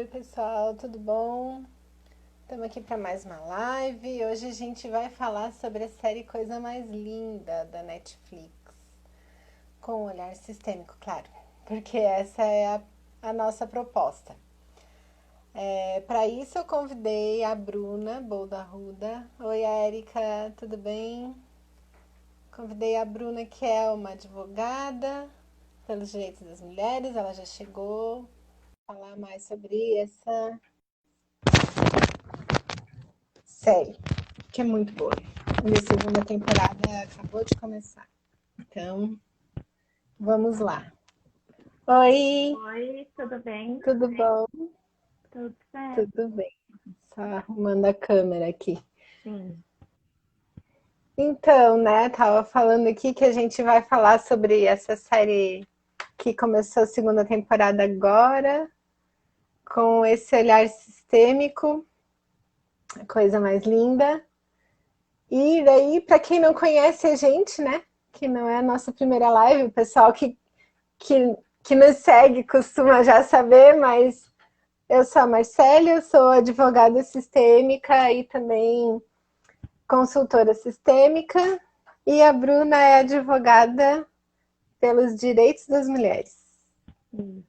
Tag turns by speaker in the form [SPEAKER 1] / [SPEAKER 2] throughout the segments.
[SPEAKER 1] Oi, pessoal, tudo bom? Estamos aqui para mais uma live. Hoje a gente vai falar sobre a série Coisa Mais Linda da Netflix, com um olhar sistêmico, claro, porque essa é a nossa proposta. Para isso, eu convidei a Bruna Boldarruda. Oi, Érica, tudo bem? Convidei a Bruna, que é uma advogada pelos direitos das mulheres, ela já chegou. Falar mais sobre essa série, que é muito boa. A segunda temporada acabou de começar. Então, vamos lá. Oi,
[SPEAKER 2] Oi, tudo bem?
[SPEAKER 1] tudo bom?
[SPEAKER 2] Tudo certo?
[SPEAKER 1] Tudo bem. Só arrumando a câmera aqui.
[SPEAKER 2] Sim.
[SPEAKER 1] Então, né, tava falando aqui que a gente vai falar sobre essa série que começou a segunda temporada agora, com esse olhar sistêmico, a coisa mais linda. E daí, para quem não conhece a gente, né, que não é a nossa primeira live, o pessoal que, que nos segue costuma já saber, mas eu sou a Marcélia, eu sou advogada sistêmica e também consultora sistêmica, e a Bruna é advogada pelos direitos das mulheres.
[SPEAKER 2] Sim.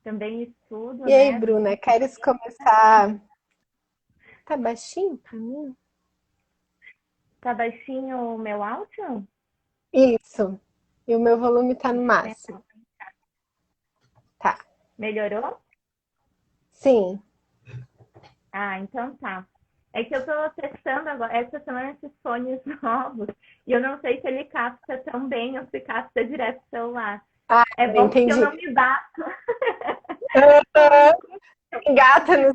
[SPEAKER 2] Também estudo,
[SPEAKER 1] E aí,
[SPEAKER 2] né?
[SPEAKER 1] Bruna, queres começar? Tá baixinho para mim?
[SPEAKER 2] Tá baixinho o meu áudio?
[SPEAKER 1] Isso. E o meu volume tá no
[SPEAKER 2] Deixa eu tentar.
[SPEAKER 1] máximo. Tá.
[SPEAKER 2] Melhorou?
[SPEAKER 1] Sim.
[SPEAKER 2] Ah, então tá. É que eu tô testando agora, essa semana, esses fones novos, e eu não sei se ele capta tão bem ou se capta direto do celular.
[SPEAKER 1] Ah,
[SPEAKER 2] É bom porque eu
[SPEAKER 1] entendi.
[SPEAKER 2] não me bato. Ai,
[SPEAKER 1] Engata nos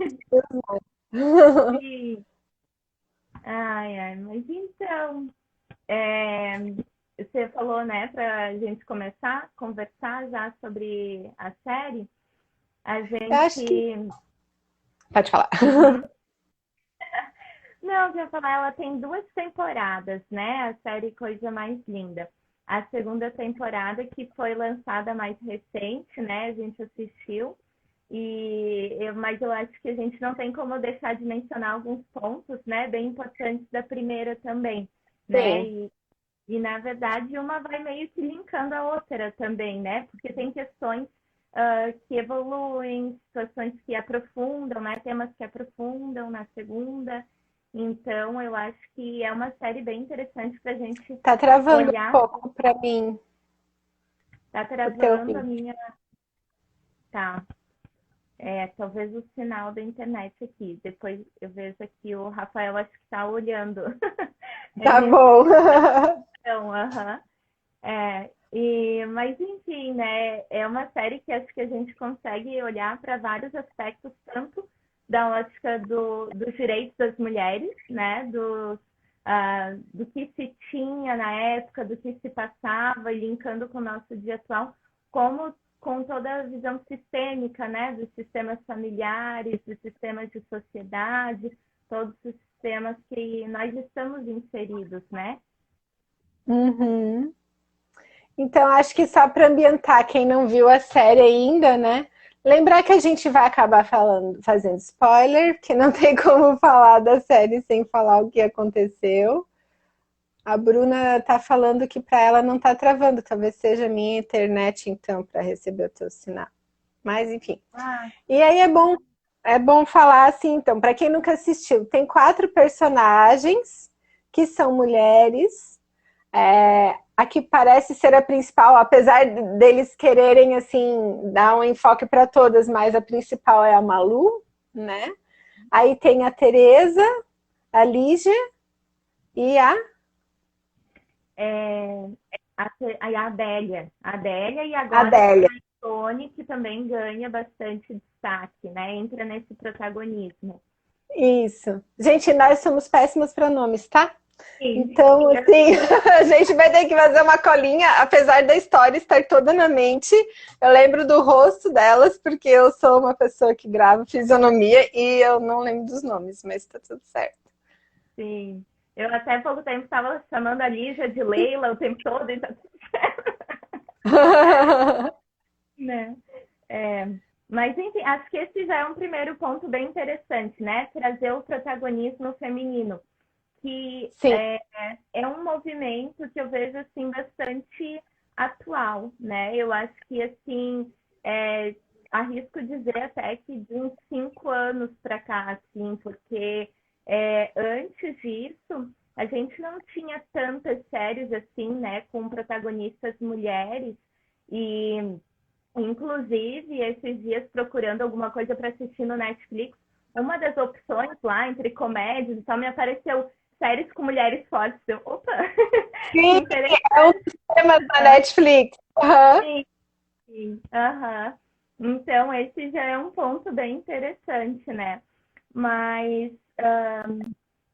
[SPEAKER 2] sim. Ai, mas então, é, você falou, né, para a gente começar a conversar já sobre a série. A
[SPEAKER 1] Eu acho que.
[SPEAKER 2] gente.
[SPEAKER 1] Pode falar.
[SPEAKER 2] Uhum. Não, eu ia falar, ela tem duas temporadas, né? A série Coisa Mais Linda. A segunda temporada, que foi lançada mais recente, né? A gente assistiu. Mas eu acho que a gente não tem como deixar de mencionar alguns pontos, né? Bem importantes da primeira também, né?
[SPEAKER 1] Sim.
[SPEAKER 2] Na verdade, uma vai meio que linkando a outra também, né? Porque tem questões que evoluem, situações que aprofundam, né? Temas que aprofundam na segunda. Então, eu acho que é uma série bem interessante para a gente
[SPEAKER 1] Tá travando um
[SPEAKER 2] olhar.
[SPEAKER 1] pouco para mim
[SPEAKER 2] Tá
[SPEAKER 1] o teu
[SPEAKER 2] travando a
[SPEAKER 1] vídeo.
[SPEAKER 2] minha. Tá. Talvez o sinal da internet aqui. Depois eu vejo aqui o Rafael, acho que está olhando.
[SPEAKER 1] Tá bom.
[SPEAKER 2] Então, aham. Mas enfim, né? É uma série que acho que a gente consegue olhar para vários aspectos, tanto da ótica dos direitos das mulheres, né? Do que se tinha na época, do que se passava, e linkando com o nosso dia atual, como com toda a visão sistêmica, né? Dos sistemas familiares, dos sistemas de sociedade, todos os sistemas que nós estamos inseridos, né?
[SPEAKER 1] Uhum. Então, acho que só para ambientar quem não viu a série ainda, né? Lembrar que a gente vai acabar falando, fazendo spoiler, que não tem como falar da série sem falar o que aconteceu. A Bruna tá falando que para ela não tá travando, talvez seja a minha internet então para receber o teu sinal. Mas enfim.
[SPEAKER 2] Ah,
[SPEAKER 1] E aí é bom falar assim, então, para quem nunca assistiu, tem quatro personagens que são mulheres. A que parece ser a principal, apesar deles quererem assim dar um enfoque para todas, mas a principal é a Malu, né? Aí tem a Teresa, a Lígia e a
[SPEAKER 2] é, a Adélia. A Adélia e agora tem
[SPEAKER 1] Adélia.
[SPEAKER 2] a Tony, que também ganha bastante destaque, né? Entra nesse protagonismo.
[SPEAKER 1] Isso. Gente, nós somos péssimos para nomes, tá?
[SPEAKER 2] Sim,
[SPEAKER 1] Então, assim, a gente vai ter que fazer uma colinha, apesar da história estar toda na mente. Eu lembro do rosto delas, porque eu sou uma pessoa que grava fisionomia e eu não lembro dos nomes, mas tá tudo certo.
[SPEAKER 2] sim. Eu até há pouco tempo estava chamando a Lígia de Leila o tempo todo, então, né? Mas, enfim, acho que esse já é um primeiro ponto bem interessante, né? Trazer o protagonismo feminino, que
[SPEAKER 1] Sim,
[SPEAKER 2] é um movimento que eu vejo, assim, bastante atual, né? Eu acho que, assim, arrisco dizer até que de uns 5 anos para cá, assim, porque antes disso, a gente não tinha tantas séries, assim, né, com protagonistas mulheres, e inclusive, esses dias procurando alguma coisa para assistir no Netflix, uma das opções lá entre comédias e tal me apareceu séries com mulheres fortes. Eu, opa, que
[SPEAKER 1] sim, é um
[SPEAKER 2] interessante,
[SPEAKER 1] dos temas da
[SPEAKER 2] né?
[SPEAKER 1] Netflix. Aham.
[SPEAKER 2] Sim, sim. Aham. Então, esse já é um ponto bem interessante, né? Mas,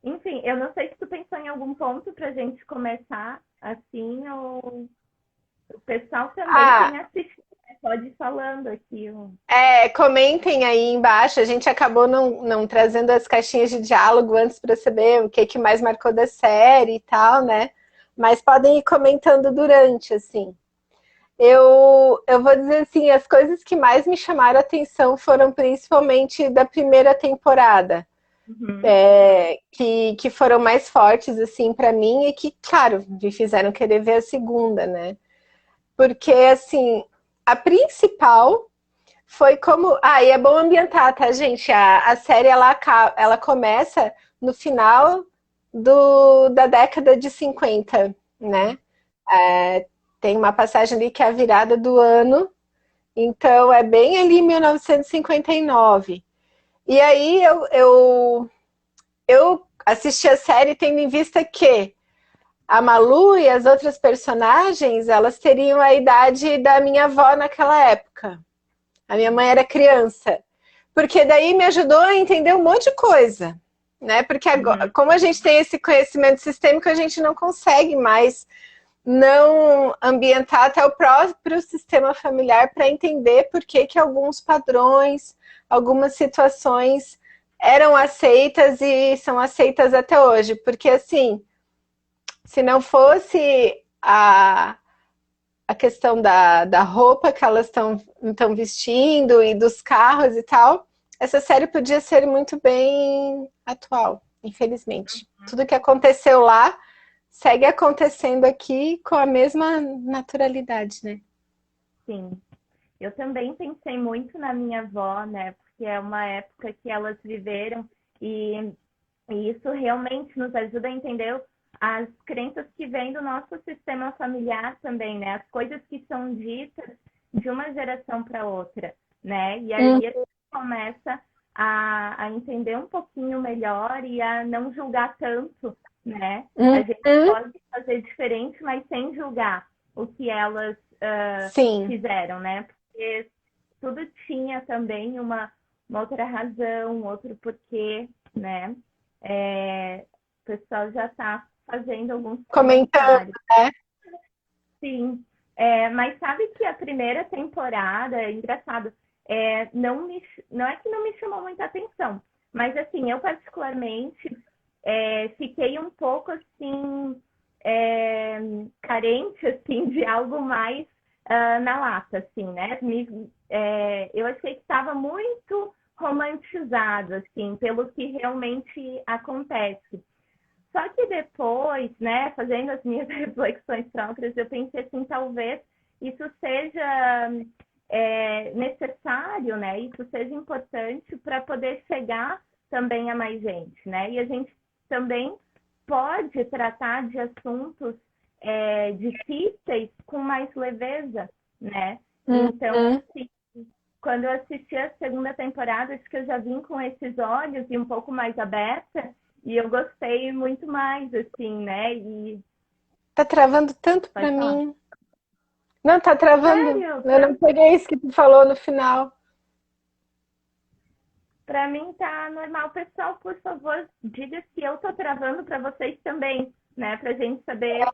[SPEAKER 2] enfim, eu não sei se tu pensou em algum ponto para a gente começar assim, ou o pessoal também
[SPEAKER 1] Ah,
[SPEAKER 2] tem assistido, né? Pode ir falando aqui.
[SPEAKER 1] comentem aí embaixo. A gente acabou não trazendo as caixinhas de diálogo antes para saber o que mais marcou da série e tal, né? Mas podem ir comentando durante, assim. Eu vou dizer assim, as coisas que mais me chamaram a atenção foram principalmente da primeira temporada,
[SPEAKER 2] Uhum.
[SPEAKER 1] que foram mais fortes, assim, para mim e que, claro, me fizeram querer ver a segunda, né? Porque, assim, a principal foi como. Ah, e é bom ambientar, tá, gente? A série ela começa no final da década de 50, né? É, tem uma passagem ali que é a virada do ano, então é bem ali 1959. E aí eu assisti a série tendo em vista que a Malu e as outras personagens elas teriam a idade da minha avó naquela época. A minha mãe era criança. Porque daí me ajudou a entender um monte de coisa. Né? Porque agora,
[SPEAKER 2] Uhum.
[SPEAKER 1] como a gente tem esse conhecimento sistêmico, a gente não consegue mais não ambientar até o próprio sistema familiar para entender por que alguns padrões, algumas situações eram aceitas e são aceitas até hoje. Porque, assim, se não fosse a questão da roupa que elas estão vestindo e dos carros e tal, essa série podia ser muito bem atual, infelizmente. Tudo que aconteceu lá segue acontecendo aqui com a mesma naturalidade, né?
[SPEAKER 2] Sim. Eu também pensei muito na minha avó, né? Porque é uma época que elas viveram e, e isso realmente nos ajuda a entender as crenças que vêm do nosso sistema familiar também, né? As coisas que são ditas de uma geração para outra, né? E
[SPEAKER 1] Hum,
[SPEAKER 2] aí a gente começa a entender um pouquinho melhor e a não julgar tanto, né? A gente
[SPEAKER 1] hum,
[SPEAKER 2] pode fazer diferente, mas sem julgar o que elas
[SPEAKER 1] sim,
[SPEAKER 2] fizeram, né? Porque tudo tinha também uma outra razão, um outro porquê, né? O pessoal já está fazendo alguns
[SPEAKER 1] comentando,
[SPEAKER 2] comentários.
[SPEAKER 1] né?
[SPEAKER 2] Sim, mas sabe que a primeira temporada, é engraçado, não é que não me chamou muita atenção, mas assim, eu particularmente fiquei um pouco assim, é, carente assim, de algo mais na lata, assim, né? Eu achei que estava muito romantizado, assim, pelo que realmente acontece. Só que depois, né, fazendo as minhas reflexões próprias, eu pensei assim, talvez isso seja necessário, né? Isso seja importante para poder chegar também a mais gente, né? E a gente também pode tratar de assuntos difíceis com mais leveza, né? Então,
[SPEAKER 1] Hum.
[SPEAKER 2] assim, quando eu assisti a segunda temporada, acho que eu já vim com esses olhos e um pouco mais aberta, e eu gostei muito mais, assim, né? E
[SPEAKER 1] Tá travando tanto pra
[SPEAKER 2] pode falar.
[SPEAKER 1] mim. Não, tá travando.
[SPEAKER 2] Sério,
[SPEAKER 1] Eu não peguei isso que tu falou no final.
[SPEAKER 2] pra mim tá normal. Pessoal, por favor, diga se eu tô travando para vocês também, né? Pra gente saber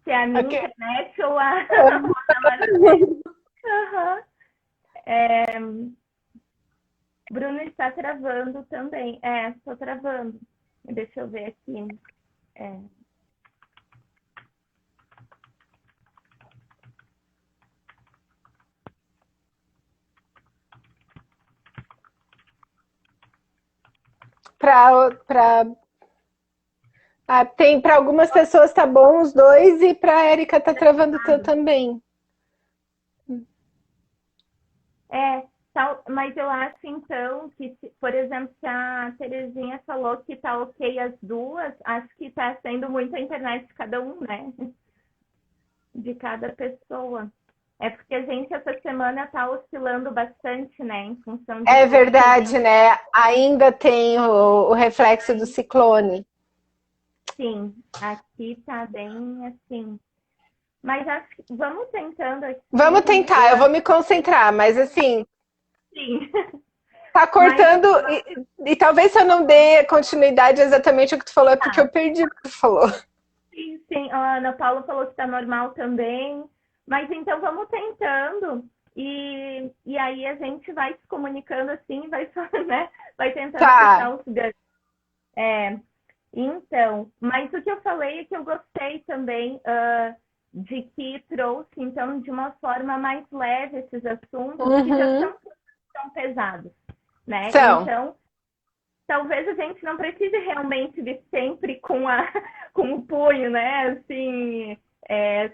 [SPEAKER 2] se é a minha
[SPEAKER 1] Ok.
[SPEAKER 2] internet ou a, ou a da Marcela. Uhum. É, Bruno está travando também. Estou travando. Deixa eu ver aqui. É.
[SPEAKER 1] tem para algumas pessoas tá bom os dois e para a Érica tá travando o teu também.
[SPEAKER 2] Mas eu acho, então, que, por exemplo, se a Terezinha falou que tá ok as duas, acho que tá sendo muito a internet de cada um, né? De cada pessoa. É porque a gente, essa semana, tá oscilando bastante, né? Em função de
[SPEAKER 1] É
[SPEAKER 2] tudo que a
[SPEAKER 1] verdade,
[SPEAKER 2] gente...
[SPEAKER 1] né? Ainda tem o reflexo do ciclone.
[SPEAKER 2] Sim, aqui tá bem assim. Mas acho que vamos tentando
[SPEAKER 1] Vamos
[SPEAKER 2] aqui.
[SPEAKER 1] tentar, eu vou me concentrar, mas assim,
[SPEAKER 2] Sim.
[SPEAKER 1] tá
[SPEAKER 2] Mas
[SPEAKER 1] cortando e talvez se eu não dê continuidade exatamente o que tu falou, é porque eu perdi o que tu falou.
[SPEAKER 2] sim, a Ana Paula falou que está normal também. Mas então vamos tentando. E aí a gente vai se comunicando assim, vai, né? Vai tentando
[SPEAKER 1] Tá,
[SPEAKER 2] puxar os ganhos. É, então, mas o que eu falei é que eu gostei também de que trouxe, então, de uma forma mais leve esses assuntos que já
[SPEAKER 1] uhum.
[SPEAKER 2] são pesados, né?
[SPEAKER 1] São.
[SPEAKER 2] Então, talvez a gente não precise realmente de sempre com o punho, né? Assim,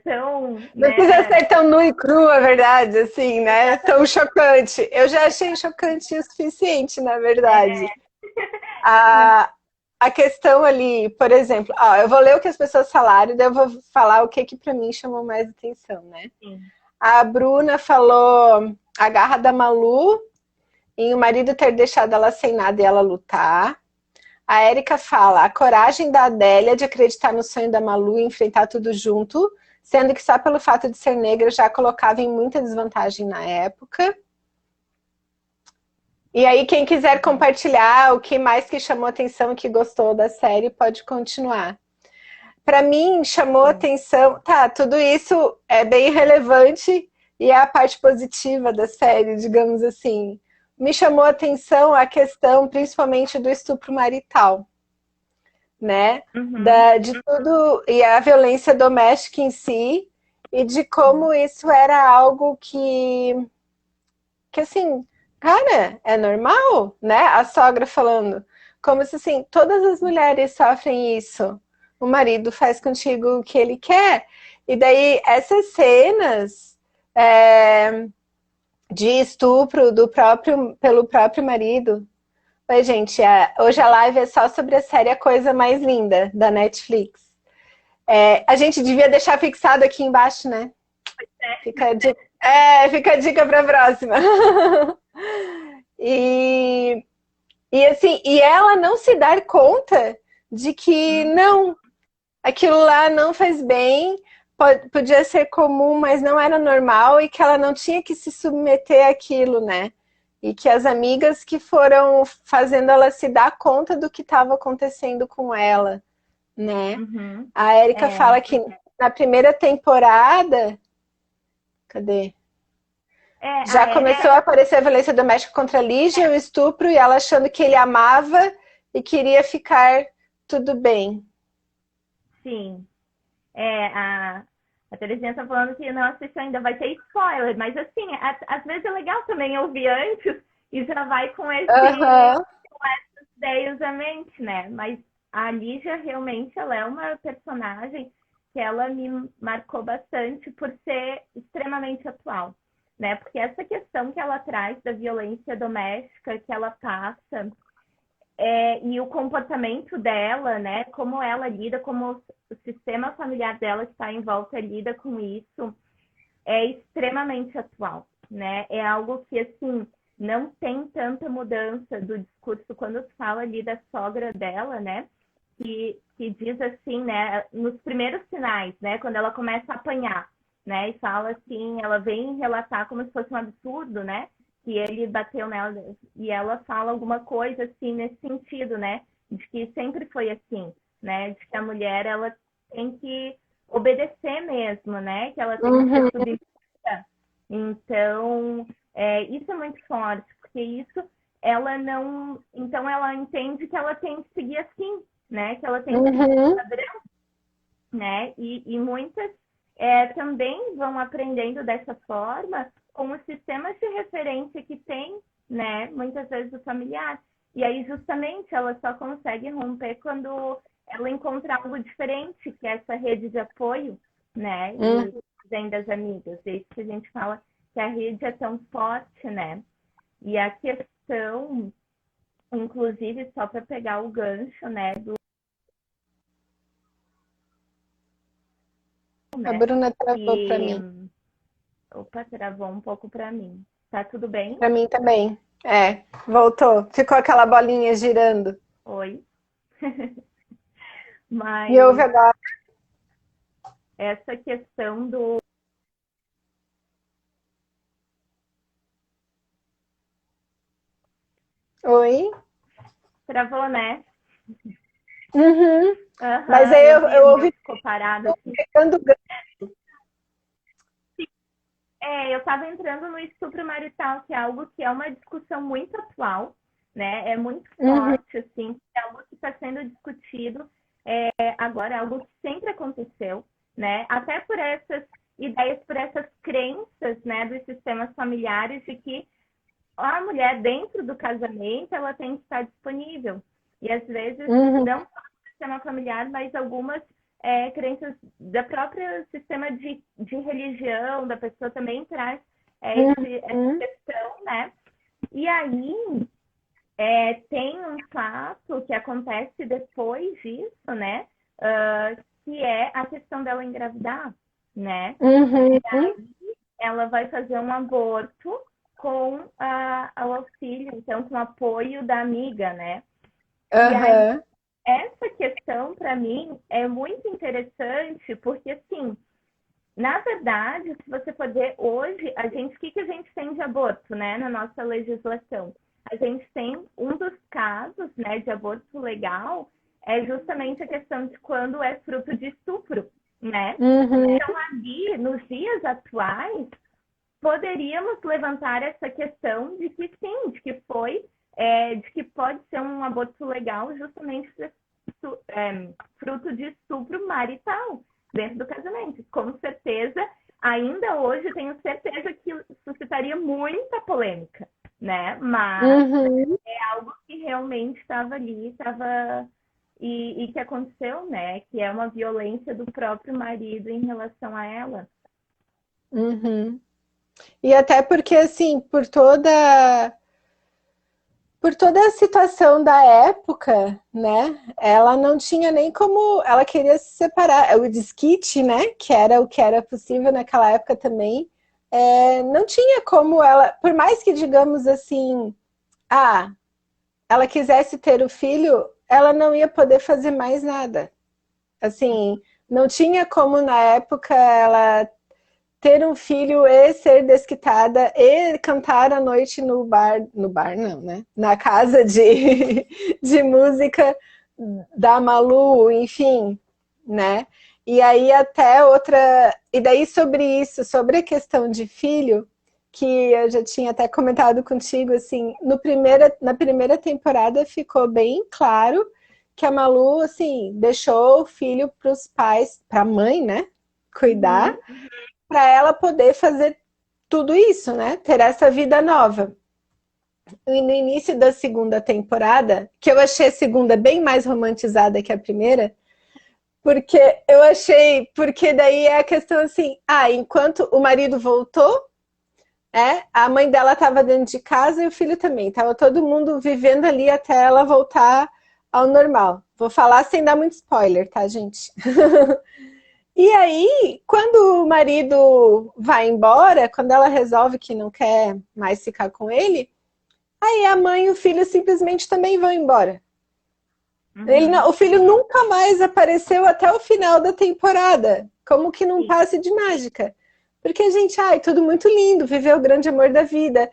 [SPEAKER 2] tão,
[SPEAKER 1] Não precisa
[SPEAKER 2] né?
[SPEAKER 1] ser tão nu e cru, a verdade, assim, né? Tão chocante. Eu já achei chocante o suficiente, na verdade. A, a questão ali, por exemplo, ó, eu vou ler o que as pessoas falaram e daí eu vou falar o que que para mim chamou mais atenção, né?
[SPEAKER 2] Sim.
[SPEAKER 1] A Bruna falou a garra da Malu em o marido ter deixado ela sem nada e ela lutar. A Érica fala a coragem da Adélia de acreditar no sonho da Malu e enfrentar tudo junto, sendo que só pelo fato de ser negra já colocava em muita desvantagem na época. E aí, quem quiser compartilhar o que mais que chamou atenção e que gostou da série, pode continuar. Para mim, chamou atenção. Tá, tudo isso é bem relevante e é a parte positiva da série, digamos assim. Me chamou atenção a questão, principalmente, do estupro marital, né?
[SPEAKER 2] Uhum.
[SPEAKER 1] De tudo, e a violência doméstica em si, e de como isso era algo que assim, cara, é normal, né? A sogra falando, como se assim, todas as mulheres sofrem isso. O marido faz contigo o que ele quer. E daí essas cenas de estupro pelo próprio marido. Oi, gente, hoje a live é só sobre a série A Coisa Mais Linda, da Netflix. A gente devia deixar fixado aqui embaixo, né? Fica a dica, fica a dica para a próxima. E, e ela não se dar conta de que não, aquilo lá não faz bem, podia ser comum, mas não era normal e que ela não tinha que se submeter àquilo, né? E que as amigas que foram fazendo ela se dar conta do que estava acontecendo com ela, né?
[SPEAKER 2] Uhum.
[SPEAKER 1] A Erika fala que na primeira temporada, cadê? Já
[SPEAKER 2] A
[SPEAKER 1] começou
[SPEAKER 2] Érica,
[SPEAKER 1] a aparecer a violência doméstica contra a Lígia, o estupro, e ela achando que ele amava e queria ficar tudo bem.
[SPEAKER 2] sim. A Terezinha tá falando que não assistiu ainda, vai ter spoiler, mas assim, às vezes é legal também ouvir antes e já vai com
[SPEAKER 1] Aham.
[SPEAKER 2] essas ideias à mente, né? Mas a Lígia realmente ela é uma personagem que ela me marcou bastante por ser extremamente atual, né? Porque essa questão que ela traz da violência doméstica que ela passa e o comportamento dela, né? Como ela lida, como o sistema familiar dela que está em volta lida com isso, é extremamente atual, né? É algo que, assim, não tem tanta mudança do discurso quando se fala ali da sogra dela, né? Que diz assim, né? Nos primeiros sinais, né? Quando ela começa a apanhar, né? E fala assim, ela vem relatar como se fosse um absurdo, né? Que ele bateu nela e ela fala alguma coisa assim nesse sentido, né? De que sempre foi assim, né? De que a mulher ela tem que obedecer mesmo, né? Que ela tem que ser
[SPEAKER 1] Uhum.
[SPEAKER 2] submissa. Então, isso é muito forte, porque isso ela não. Então, ela entende que ela tem que seguir assim, né? Que ela tem que seguir esse
[SPEAKER 1] Uhum.
[SPEAKER 2] padrão, né? E muitas também vão aprendendo dessa forma com os sistemas de referência que tem, né? Muitas vezes o familiar. E aí, justamente, ela só consegue romper quando ela encontra algo diferente, que é essa rede de apoio, né? E vem das amigas. É isso que a gente fala, que a rede é tão forte, né? E a questão, inclusive, só para pegar o gancho, né?
[SPEAKER 1] A Bruna travou para
[SPEAKER 2] E...
[SPEAKER 1] mim.
[SPEAKER 2] Opa, travou um pouco para mim. Tá tudo bem?
[SPEAKER 1] Para mim também. É, voltou. Ficou aquela bolinha girando.
[SPEAKER 2] Oi.
[SPEAKER 1] Me ouve
[SPEAKER 2] Mas
[SPEAKER 1] agora?
[SPEAKER 2] essa questão do...
[SPEAKER 1] Oi?
[SPEAKER 2] Travou, né?
[SPEAKER 1] Uhum. Mas
[SPEAKER 2] Aham,
[SPEAKER 1] aí
[SPEAKER 2] eu vi
[SPEAKER 1] eu
[SPEAKER 2] o meu
[SPEAKER 1] ouvi
[SPEAKER 2] ficou parado aqui.
[SPEAKER 1] pegando.
[SPEAKER 2] Eu estava entrando no estupro marital, que é algo que é uma discussão muito atual, né? É muito
[SPEAKER 1] Uhum.
[SPEAKER 2] forte, assim, é algo que está sendo discutido agora, é algo que sempre aconteceu, né? Até por essas ideias, por essas crenças, né, dos sistemas familiares de que a mulher dentro do casamento ela tem que estar disponível. E às vezes,
[SPEAKER 1] Uhum.
[SPEAKER 2] não só no sistema familiar, mas algumas crenças da própria sistema de religião da pessoa também traz essa
[SPEAKER 1] Uhum.
[SPEAKER 2] questão, né? E aí tem um fato que acontece depois disso, né? Que é a questão dela engravidar, né?
[SPEAKER 1] Uhum.
[SPEAKER 2] Ela vai fazer um aborto com o auxílio, então com o apoio da amiga, né? E aí,
[SPEAKER 1] Aham.
[SPEAKER 2] essa questão, para mim, é muito interessante, porque, assim, na verdade, se você for ver hoje, o que a gente tem de aborto, né, na nossa legislação? A gente tem um dos casos, né, de aborto legal, é justamente a questão de quando é fruto de estupro, né?
[SPEAKER 1] Uhum.
[SPEAKER 2] Então, ali, nos dias atuais, poderíamos levantar essa questão de que sim, de que pode ser um aborto legal justamente fruto de estupro marital dentro do casamento. Com certeza, ainda hoje tenho certeza que suscitaria muita polêmica, né? Mas
[SPEAKER 1] Uhum.
[SPEAKER 2] é algo que realmente estava ali, e que aconteceu, né? Que é uma violência do próprio marido em relação a ela.
[SPEAKER 1] Uhum. E até porque, assim, por toda a situação da época, né? Ela não tinha nem como. Ela queria se separar. O desquite, né? Que era o que era possível naquela época também. Não tinha como ela. Por mais que, digamos assim, ela quisesse ter o filho, ela não ia poder fazer mais nada. Assim, não tinha como na época ela ter um filho e ser desquitada e cantar à noite no bar não, né? Na casa de música da Malu, enfim, né? E aí até outra, e daí sobre isso, sobre a questão de filho, que eu já tinha até comentado contigo, assim, na primeira temporada ficou bem claro que a Malu, assim, deixou o filho para os pais, para a mãe, né, cuidar,
[SPEAKER 2] Uhum.
[SPEAKER 1] para ela poder fazer tudo isso, né? Ter essa vida nova. E no início da segunda temporada, que eu achei a segunda bem mais romantizada que a primeira, porque eu achei, porque daí é a questão assim, enquanto o marido voltou, a mãe dela estava dentro de casa e o filho também, estava todo mundo vivendo ali até ela voltar ao normal. Vou falar sem dar muito spoiler, tá, gente? E aí, quando o marido vai embora, quando ela resolve que não quer mais ficar com ele, aí a mãe e o filho simplesmente também vão embora.
[SPEAKER 2] Uhum.
[SPEAKER 1] O filho nunca mais apareceu até o final da temporada, como que num
[SPEAKER 2] Sim.
[SPEAKER 1] passe de mágica. Porque a gente, tudo muito lindo, viveu o grande amor da vida,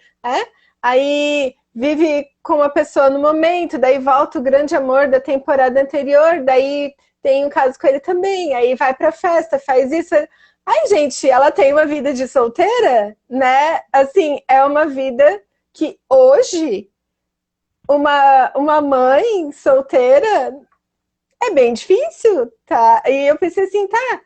[SPEAKER 1] Aí vive com uma pessoa no momento, daí volta o grande amor da temporada anterior, daí tem um caso com ele também, aí vai pra festa, faz isso. Ai, gente, ela tem uma vida de solteira, né? Assim, é uma vida que hoje uma mãe solteira é bem difícil, tá? E eu pensei assim, tá,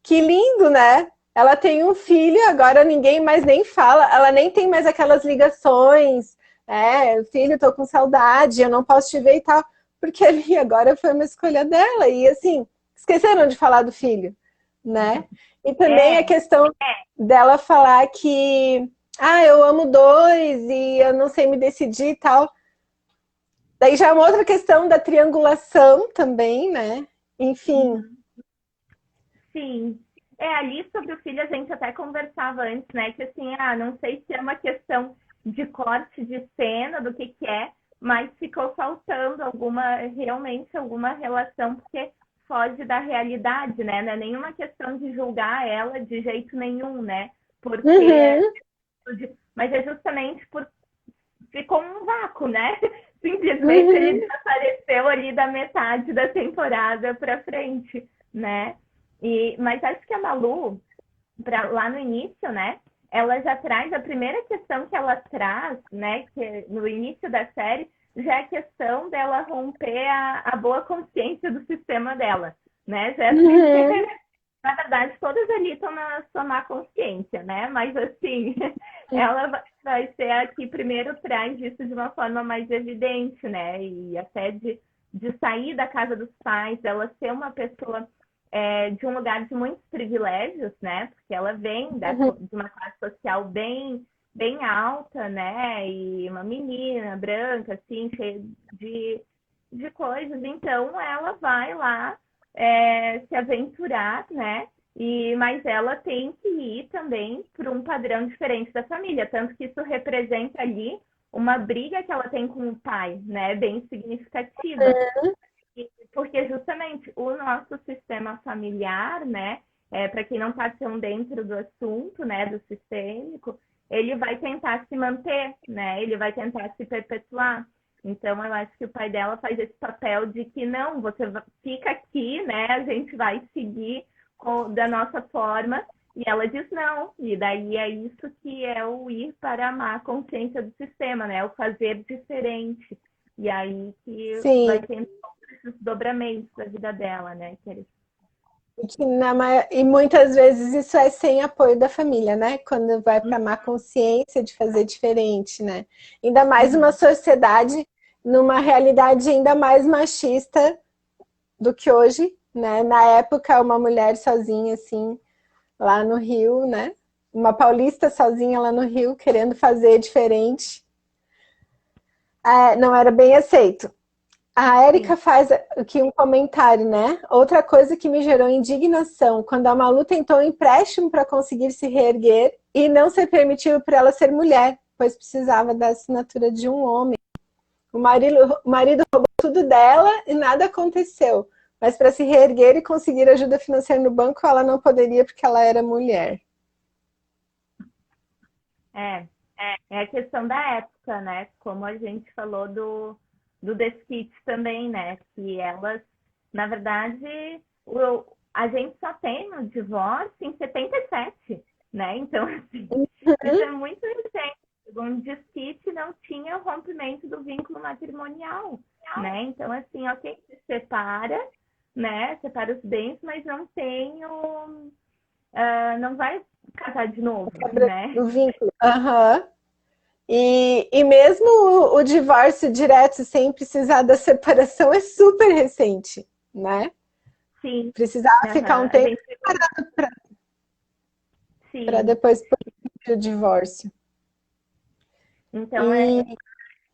[SPEAKER 1] que lindo, né? Ela tem um filho, agora ninguém mais nem fala, ela nem tem mais aquelas ligações, Filho, tô com saudade, eu não posso te ver e tal, porque ali agora foi uma escolha dela, e assim, esqueceram de falar do filho, né? E também a questão dela falar que, eu amo dois e eu não sei me decidir e tal. Daí já é uma outra questão da triangulação também, né? Enfim.
[SPEAKER 2] Sim. Ali sobre o filho a gente até conversava antes, né? Que assim, não sei se é uma questão de corte de cena, do que é, mas ficou faltando realmente alguma relação, porque foge da realidade, né? Não é nenhuma questão de julgar ela de jeito nenhum, né? Porque. Mas é justamente por. Ficou um vácuo, né? Simplesmente ele desapareceu ali da metade da temporada para frente, né? Mas acho que a Malu, lá no início, né? Ela já traz, a primeira questão que ela traz, né? Que no início da série, já é a questão dela romper a boa consciência do sistema dela, né? Já na verdade, todas ali estão na sua má consciência, né? Mas assim, ela vai ser aqui primeiro traz isso de uma forma mais evidente, né? E até de sair da casa dos pais, ela ser uma pessoa de um lugar de muitos privilégios, né? Porque ela vem de uma classe social bem alta, né? E uma menina branca, assim, cheia de coisas. Então, ela vai lá se aventurar, né? Mas ela tem que ir também para um padrão diferente da família, tanto que isso representa ali uma briga que ela tem com o pai, né? Bem significativa. Porque justamente o nosso sistema familiar, né? Para quem não está tão dentro do assunto, né? Do sistêmico, ele vai tentar se manter, né? Ele vai tentar se perpetuar. Então, eu acho que o pai dela faz esse papel de que não, você fica aqui, né? A gente vai seguir da nossa forma. E ela diz não. E daí é isso que é o ir para a má consciência do sistema, né? O fazer diferente. E aí que vai tendo esses dobramentos da vida dela, né?
[SPEAKER 1] E muitas vezes isso é sem apoio da família, né? Quando vai para a má consciência de fazer diferente, né? Ainda mais uma sociedade, numa realidade ainda mais machista do que hoje, né? Na época, uma mulher sozinha, assim, lá no Rio, né? Uma paulista sozinha lá no Rio, querendo fazer diferente, não era bem aceito. A Érica faz aqui um comentário, né? Outra coisa que me gerou indignação, quando a Malu tentou um empréstimo para conseguir se reerguer e não ser permitido para ela ser mulher, pois precisava da assinatura de um homem. O marido roubou tudo dela e nada aconteceu. Mas para se reerguer e conseguir ajuda financeira no banco, ela não poderia porque ela era mulher.
[SPEAKER 2] É a questão da época, né? Como a gente falou do The Skits também, né? Que elas, na verdade, a gente só tem o divórcio em 77, né? Então, assim, isso é muito recente. Segundo The Skits, não tinha o rompimento do vínculo matrimonial, né? Então, assim, ok, se separa, né? Separa os bens, mas não tem o... não vai casar de novo, né?
[SPEAKER 1] Do vínculo. E mesmo o divórcio direto sem precisar da separação é super recente, né?
[SPEAKER 2] Sim.
[SPEAKER 1] Precisava ficar um tempo separado para depois o divórcio.
[SPEAKER 2] Então,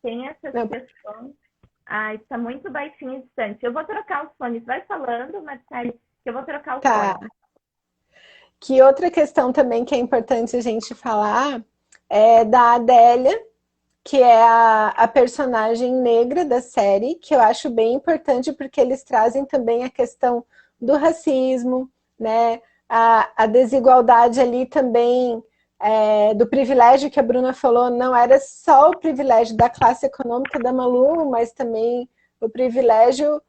[SPEAKER 2] tem essas questões. Está muito baixinho e distante. Eu vou trocar os fones. Vai falando, Marcelo, que eu vou trocar o fone.
[SPEAKER 1] Que outra questão também que é importante a gente falar é da Adélia, que é a personagem negra da série, que eu acho bem importante porque eles trazem também a questão do racismo, né? A desigualdade ali também, do privilégio que a Bruna falou, não era só o privilégio da classe econômica da Malu, mas também o privilégio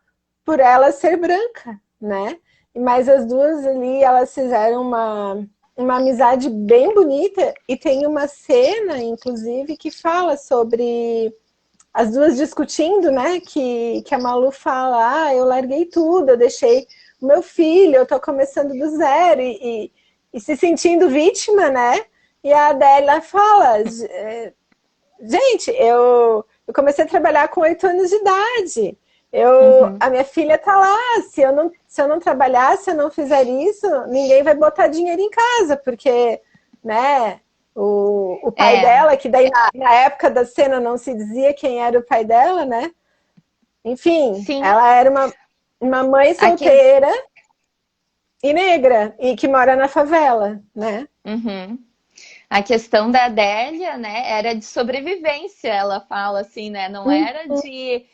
[SPEAKER 1] por ela ser branca, né? Mas as duas ali, elas fizeram uma amizade bem bonita, e tem uma cena, inclusive, que fala sobre as duas discutindo, né? Que a Malu fala, eu larguei tudo, eu deixei o meu filho, eu tô começando do zero, e se sentindo vítima, né? E a Adélia fala, Gente, eu comecei a trabalhar com 8 anos de idade.
[SPEAKER 2] Uhum.
[SPEAKER 1] A minha filha tá lá. Se eu não trabalhar, se eu não fizer isso, ninguém vai botar dinheiro em casa, porque, né, o pai
[SPEAKER 2] É,
[SPEAKER 1] dela, que daí na época da cena não se dizia quem era o pai dela, né? Enfim,
[SPEAKER 2] sim,
[SPEAKER 1] ela era uma mãe
[SPEAKER 2] aqui.
[SPEAKER 1] solteira e negra, e que mora na favela, né?
[SPEAKER 2] Uhum. A questão da Adélia, né, era de sobrevivência, ela fala assim, né? Não era de,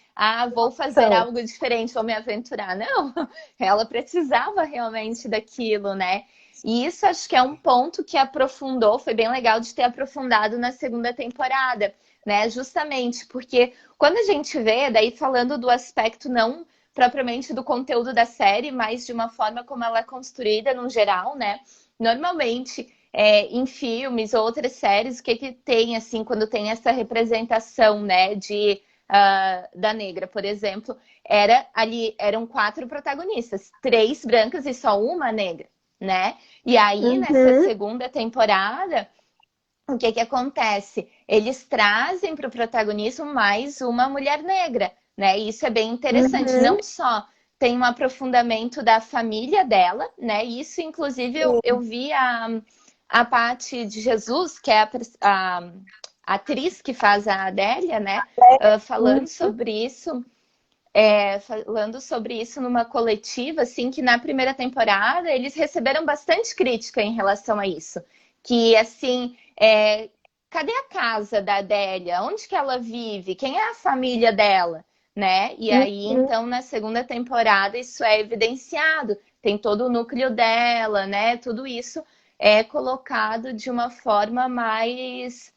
[SPEAKER 2] vou fazer
[SPEAKER 1] Então,
[SPEAKER 2] algo diferente, vou me aventurar. Não, ela precisava realmente daquilo, né? E isso acho que é um ponto que aprofundou, foi bem legal de ter aprofundado na segunda temporada, né? Justamente porque quando a gente vê, daí falando do aspecto não propriamente do conteúdo da série, mas de uma forma como ela é construída no geral, né? Normalmente em filmes ou outras séries, o que que tem, assim, quando tem essa representação, né, da negra, por exemplo, eram 4 protagonistas, 3 brancas e só uma negra, né? E aí, nessa
[SPEAKER 1] uhum,
[SPEAKER 2] segunda temporada, o que que acontece? Eles trazem para o protagonismo mais uma mulher negra, né? E isso é bem interessante.
[SPEAKER 1] uhum,
[SPEAKER 2] Não só tem um aprofundamento da família dela, né? Isso, inclusive, eu
[SPEAKER 1] sim,
[SPEAKER 2] vi a Paty de Jesus, que é a atriz que faz a Adélia, né?
[SPEAKER 1] uhum,
[SPEAKER 2] Falando sobre isso numa coletiva, assim, que na primeira temporada eles receberam bastante crítica em relação a isso. Que, assim, cadê a casa da Adélia? Onde que ela vive? Quem é a família dela? Né? E aí,
[SPEAKER 1] uhum.
[SPEAKER 2] então, na segunda temporada, isso é evidenciado. Tem todo o núcleo dela, né? Tudo isso é colocado de uma forma mais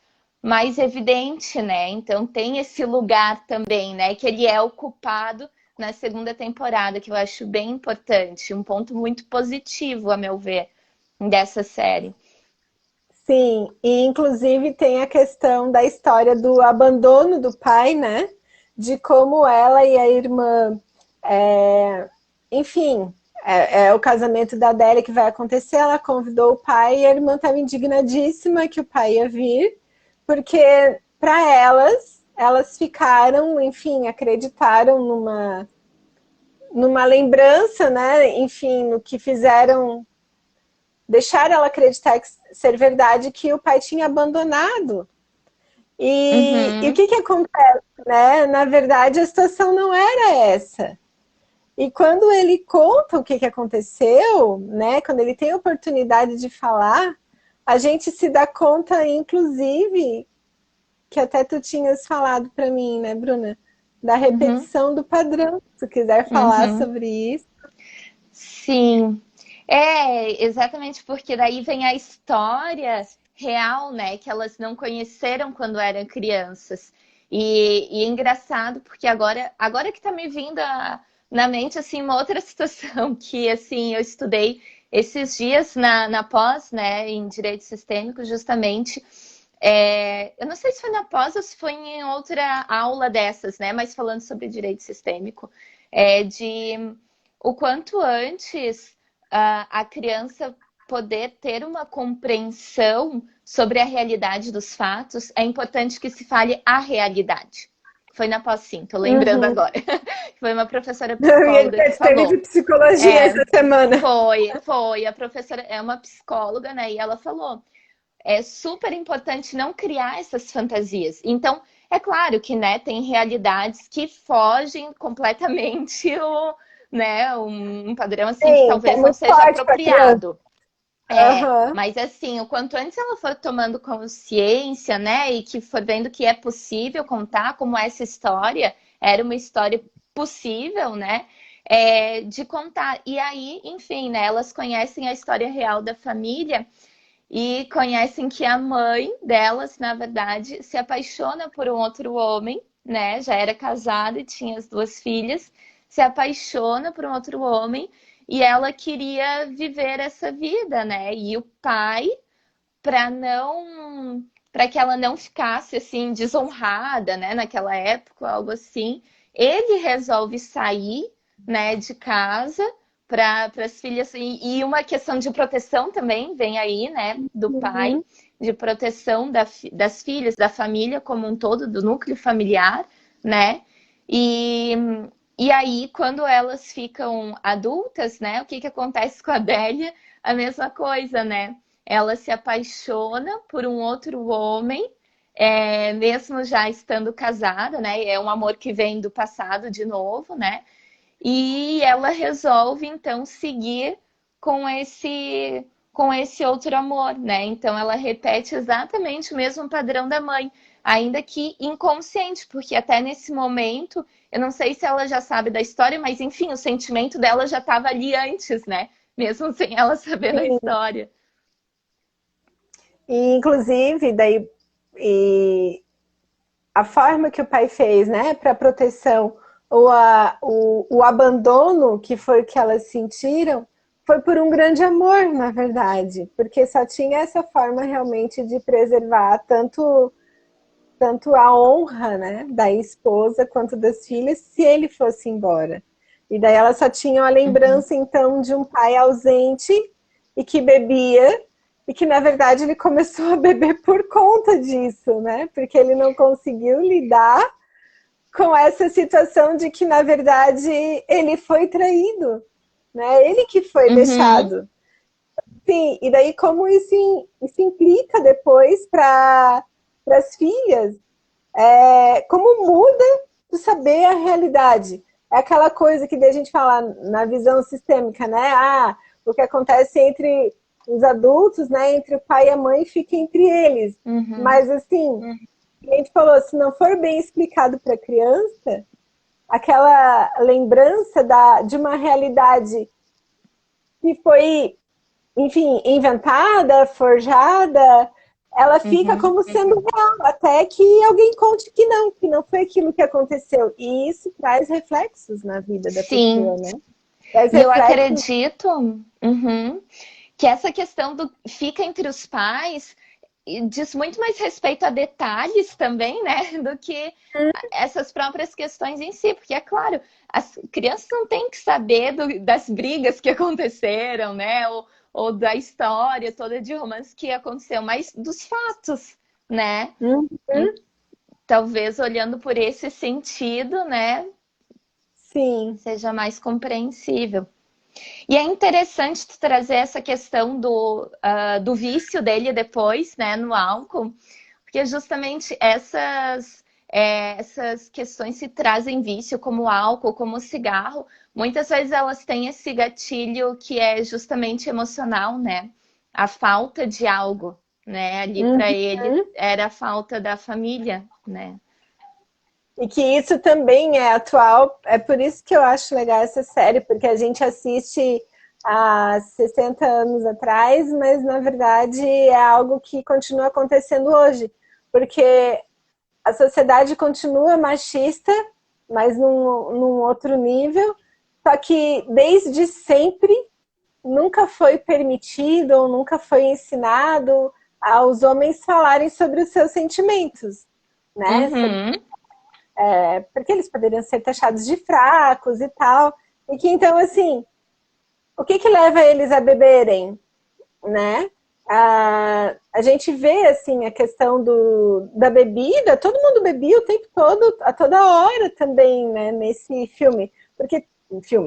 [SPEAKER 2] evidente, né? Então tem esse lugar também, né? Que ele é ocupado na segunda temporada, que eu acho bem importante, um ponto muito positivo, a meu ver, dessa série.
[SPEAKER 1] Sim, e inclusive tem a questão da história do abandono do pai, né? De como ela e a irmã, enfim, é o casamento da Adélia que vai acontecer. Ela convidou o pai e a irmã estava indignadíssima que o pai ia vir, porque para elas ficaram, enfim, acreditaram numa lembrança, né? Enfim, no que fizeram, deixar ela acreditar ser verdade que o pai tinha abandonado. E o
[SPEAKER 2] Uhum.
[SPEAKER 1] que acontece, né? Na verdade, a situação não era essa. E quando ele conta o que aconteceu, né? Quando ele tem a oportunidade de falar, a gente se dá conta, inclusive, que até tu tinhas falado para mim, né, Bruna? Da
[SPEAKER 2] Uhum.
[SPEAKER 1] repetição do padrão. Se tu quiser falar
[SPEAKER 2] Uhum.
[SPEAKER 1] sobre isso.
[SPEAKER 2] Sim, exatamente porque daí vem a história real, né, que elas não conheceram quando eram crianças. E é engraçado porque agora que tá me vindo na mente assim uma outra situação que assim eu estudei esses dias na pós, né, em direito sistêmico, justamente. Eu não sei se foi na pós ou se foi em outra aula dessas, né, mas falando sobre direito sistêmico, de o quanto antes a criança poder ter uma compreensão sobre a realidade dos fatos, é importante que se fale a realidade. Foi na pós-sim, tô lembrando
[SPEAKER 1] Uhum.
[SPEAKER 2] agora. Foi uma professora
[SPEAKER 1] E ele
[SPEAKER 2] psicóloga que
[SPEAKER 1] teve de
[SPEAKER 2] falou.
[SPEAKER 1] psicologia
[SPEAKER 2] É,
[SPEAKER 1] essa semana.
[SPEAKER 2] foi. A professora é uma psicóloga, né? E ela falou: é super importante não criar essas fantasias. Então, é claro que, né, tem realidades que fogem completamente né, um padrão assim que
[SPEAKER 1] Sim, que é
[SPEAKER 2] talvez não
[SPEAKER 1] muito
[SPEAKER 2] seja
[SPEAKER 1] forte para criança.
[SPEAKER 2] apropriado.
[SPEAKER 1] Aham.
[SPEAKER 2] Mas assim, o quanto antes ela for tomando consciência, né, e que for vendo que é possível contar como essa história era uma história possível, né, de contar. E aí, enfim, né, elas conhecem a história real da família e conhecem que a mãe delas, na verdade, se apaixona por um outro homem, né? Já era casada e tinha as 2 filhas, se apaixona por um outro homem e ela queria viver essa vida, né? E o pai, para que ela não ficasse assim desonrada, né, naquela época, algo assim, ele resolve sair, né, de casa para as filhas e uma questão de proteção também vem aí, né, do pai,
[SPEAKER 1] Uhum.
[SPEAKER 3] de proteção das filhas, da família como um todo, do núcleo familiar, né? E, e aí, quando elas ficam adultas, né? O que acontece com a Adélia? A mesma coisa, né? Ela se apaixona por um outro homem, mesmo já estando casada, né? É um amor que vem do passado de novo, né? E ela resolve, então, seguir com esse outro amor, né? Então, ela repete exatamente o mesmo padrão da mãe, ainda que inconsciente, porque até nesse momento, eu não sei se ela já sabe da história, mas, enfim, o sentimento dela já estava ali antes, né? Mesmo sem ela saber da
[SPEAKER 1] Sim.
[SPEAKER 3] história.
[SPEAKER 1] E, inclusive, daí, a forma que o pai fez, né, para proteção, ou o abandono, que foi o que elas sentiram, foi por um grande amor, na verdade, porque só tinha essa forma realmente de preservar tanto a honra, né, da esposa quanto das filhas, se ele fosse embora. E daí elas só tinham a lembrança, então, de um pai ausente e que bebia, e que, na verdade, ele começou a beber por conta disso, né? Porque ele não conseguiu lidar com essa situação de que, na verdade, ele foi traído, né? Ele que foi
[SPEAKER 3] Uhum.
[SPEAKER 1] deixado. Sim, e daí como isso implica depois para as filhas, como muda de saber a realidade. É aquela coisa que a gente fala na visão sistêmica, né? Ah, o que acontece entre os adultos, né? Entre o pai e a mãe, fica entre eles.
[SPEAKER 3] Uhum.
[SPEAKER 1] Mas assim, a gente falou, se não for bem explicado para a criança, aquela lembrança de uma realidade que foi, enfim, inventada, forjada, ela fica
[SPEAKER 3] Uhum.
[SPEAKER 1] como sendo real, até que alguém conte que não foi aquilo que aconteceu. E isso traz reflexos na vida da
[SPEAKER 3] Sim.
[SPEAKER 1] pessoa, né? Traz
[SPEAKER 3] E eu
[SPEAKER 1] reflexos,
[SPEAKER 3] acredito, uhum, que essa questão do fica entre os pais diz muito mais respeito a detalhes também, né, do que essas próprias questões em si, porque é claro, as crianças não têm que saber das brigas que aconteceram, né, ou da história toda de romance que aconteceu, mas dos fatos, né?
[SPEAKER 1] uhum,
[SPEAKER 3] Talvez olhando por esse sentido, né,
[SPEAKER 1] sim,
[SPEAKER 3] seja mais compreensível. E é interessante tu trazer essa questão do vício dele depois, né, no álcool, porque justamente essas questões se trazem vício, como o álcool, como o cigarro, muitas vezes elas têm esse gatilho que é justamente emocional, né? A falta de algo, né? Ali para
[SPEAKER 1] uhum.
[SPEAKER 3] ele era a falta da família, né?
[SPEAKER 1] E que isso também é atual. É por isso que eu acho legal essa série, porque a gente assiste há 60 anos atrás, mas na verdade é algo que continua acontecendo hoje. Porque a sociedade continua machista, mas num outro nível, só que desde sempre nunca foi permitido ou nunca foi ensinado aos homens falarem sobre os seus sentimentos, né?
[SPEAKER 3] Uhum.
[SPEAKER 1] Porque eles poderiam ser taxados de fracos e tal. E que então, assim, o que leva eles a beberem, né? A gente vê assim a questão da bebida, todo mundo bebia o tempo todo, a toda hora também, né, nesse filme,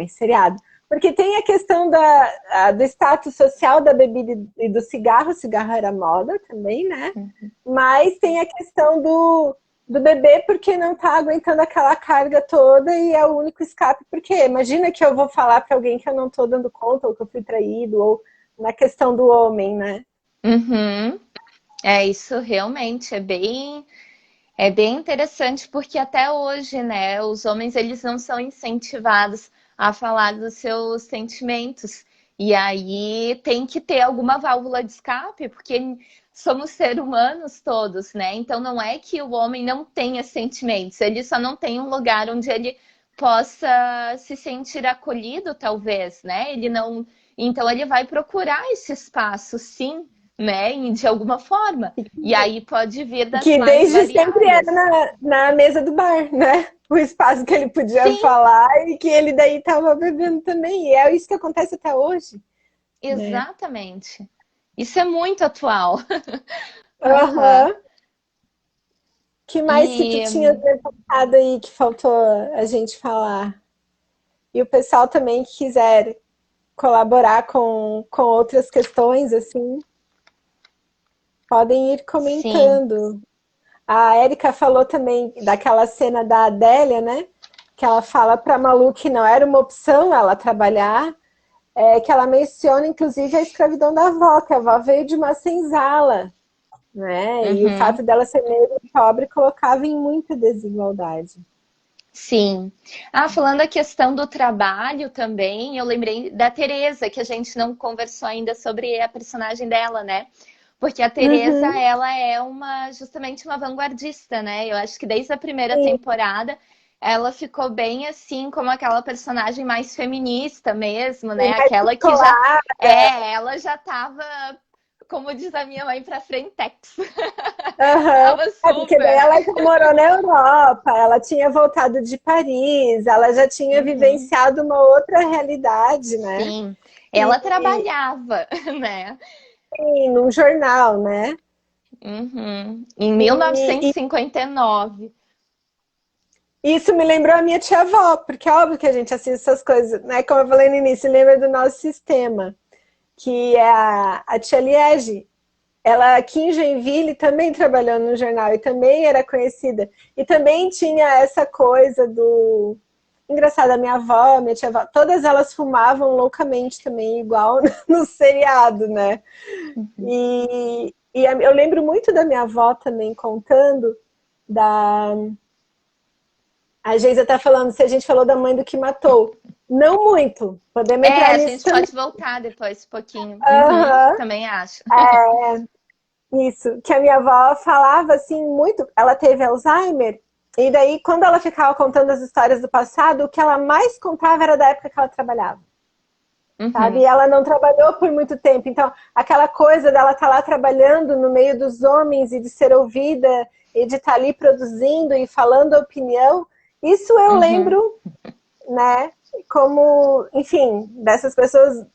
[SPEAKER 1] seriado, porque tem a questão do status social da bebida e do cigarro, o cigarro era moda também, né? Mas tem a questão do bebê porque não tá aguentando aquela carga toda e é o único escape, porque imagina que eu vou falar para alguém que eu não tô dando conta, ou que eu fui traído, ou na questão do homem, né?
[SPEAKER 3] Uhum. É isso realmente, é bem interessante porque até hoje, né, os homens eles não são incentivados a falar dos seus sentimentos. E aí tem que ter alguma válvula de escape, porque somos seres humanos todos, né? Então não é que o homem não tenha sentimentos, ele só não tem um lugar onde ele possa se sentir acolhido, talvez, né? Ele não, então ele vai procurar esse espaço, sim, né? De alguma forma. E aí pode vir das
[SPEAKER 1] Que
[SPEAKER 3] mais
[SPEAKER 1] desde sempre era
[SPEAKER 3] variadas.
[SPEAKER 1] na mesa do bar, né? O espaço que ele podia
[SPEAKER 3] Sim,
[SPEAKER 1] falar e que ele daí estava bebendo também. E é isso que acontece até hoje, né?
[SPEAKER 3] exatamente. Isso é muito atual. Aham.
[SPEAKER 1] Aham. Que mais que tu
[SPEAKER 3] E
[SPEAKER 1] tinha levantado aí que faltou a gente falar? E o pessoal também que quiser colaborar com outras questões, assim, podem ir
[SPEAKER 3] sim,
[SPEAKER 1] comentando. A Érica falou também daquela cena da Adélia, né? Que ela fala para a Malu que não era uma opção ela trabalhar, que ela menciona inclusive a escravidão da avó, que a avó veio de uma senzala, né? E o
[SPEAKER 3] uhum,
[SPEAKER 1] fato dela ser negra e pobre colocava em muita desigualdade.
[SPEAKER 3] sim. Ah, falando a questão do trabalho também, eu lembrei da Teresa, que a gente não conversou ainda sobre a personagem dela, né? Porque a Teresa,
[SPEAKER 1] Uhum,
[SPEAKER 3] ela é justamente uma vanguardista, né? Eu acho que desde a primeira
[SPEAKER 1] sim,
[SPEAKER 3] temporada ela ficou bem assim, como aquela personagem mais feminista mesmo, né?
[SPEAKER 1] mais
[SPEAKER 3] Aquela que já
[SPEAKER 1] descolada.
[SPEAKER 3] ela já tava, como diz a minha mãe, pra frentex.
[SPEAKER 1] Aham.
[SPEAKER 3] Tava
[SPEAKER 1] É, porque daí
[SPEAKER 3] super.
[SPEAKER 1] ela já morou na Europa, ela tinha voltado de Paris, ela já tinha
[SPEAKER 3] Uhum.
[SPEAKER 1] vivenciado uma outra realidade, né?
[SPEAKER 3] Sim,
[SPEAKER 1] E,
[SPEAKER 3] ela trabalhava, né?
[SPEAKER 1] e num jornal, né?
[SPEAKER 3] Uhum. Em
[SPEAKER 1] E
[SPEAKER 3] 1959.
[SPEAKER 1] isso me lembrou a minha tia-avó, porque é óbvio que a gente assiste essas coisas, né? Como eu falei no início, lembra do nosso sistema, que é a tia Liege. Ela aqui em Joinville também trabalhou no jornal e também era conhecida. E também tinha essa coisa do. Engraçado, a minha avó, minha tia-avó, todas elas fumavam loucamente também, igual no seriado, né?
[SPEAKER 3] Uhum.
[SPEAKER 1] E eu lembro muito da minha avó também contando da. A Geisa tá falando, se a gente falou da mãe do que matou. Não muito, podemos
[SPEAKER 3] É,
[SPEAKER 1] entrar
[SPEAKER 3] a
[SPEAKER 1] nisso
[SPEAKER 3] gente
[SPEAKER 1] também.
[SPEAKER 3] pode voltar depois um pouquinho. Uhum,
[SPEAKER 1] Aham,
[SPEAKER 3] também acho.
[SPEAKER 1] isso. Que a minha avó falava assim muito. Ela teve Alzheimer, e daí, quando ela ficava contando as histórias do passado, o que ela mais contava era da época que ela trabalhava. Sabe? E
[SPEAKER 3] Uhum,
[SPEAKER 1] ela não trabalhou por muito tempo. Então, aquela coisa dela estar lá trabalhando no meio dos homens e de ser ouvida e de estar ali produzindo e falando opinião, isso eu
[SPEAKER 3] uhum.
[SPEAKER 1] lembro, né? Como, enfim, dessas pessoas,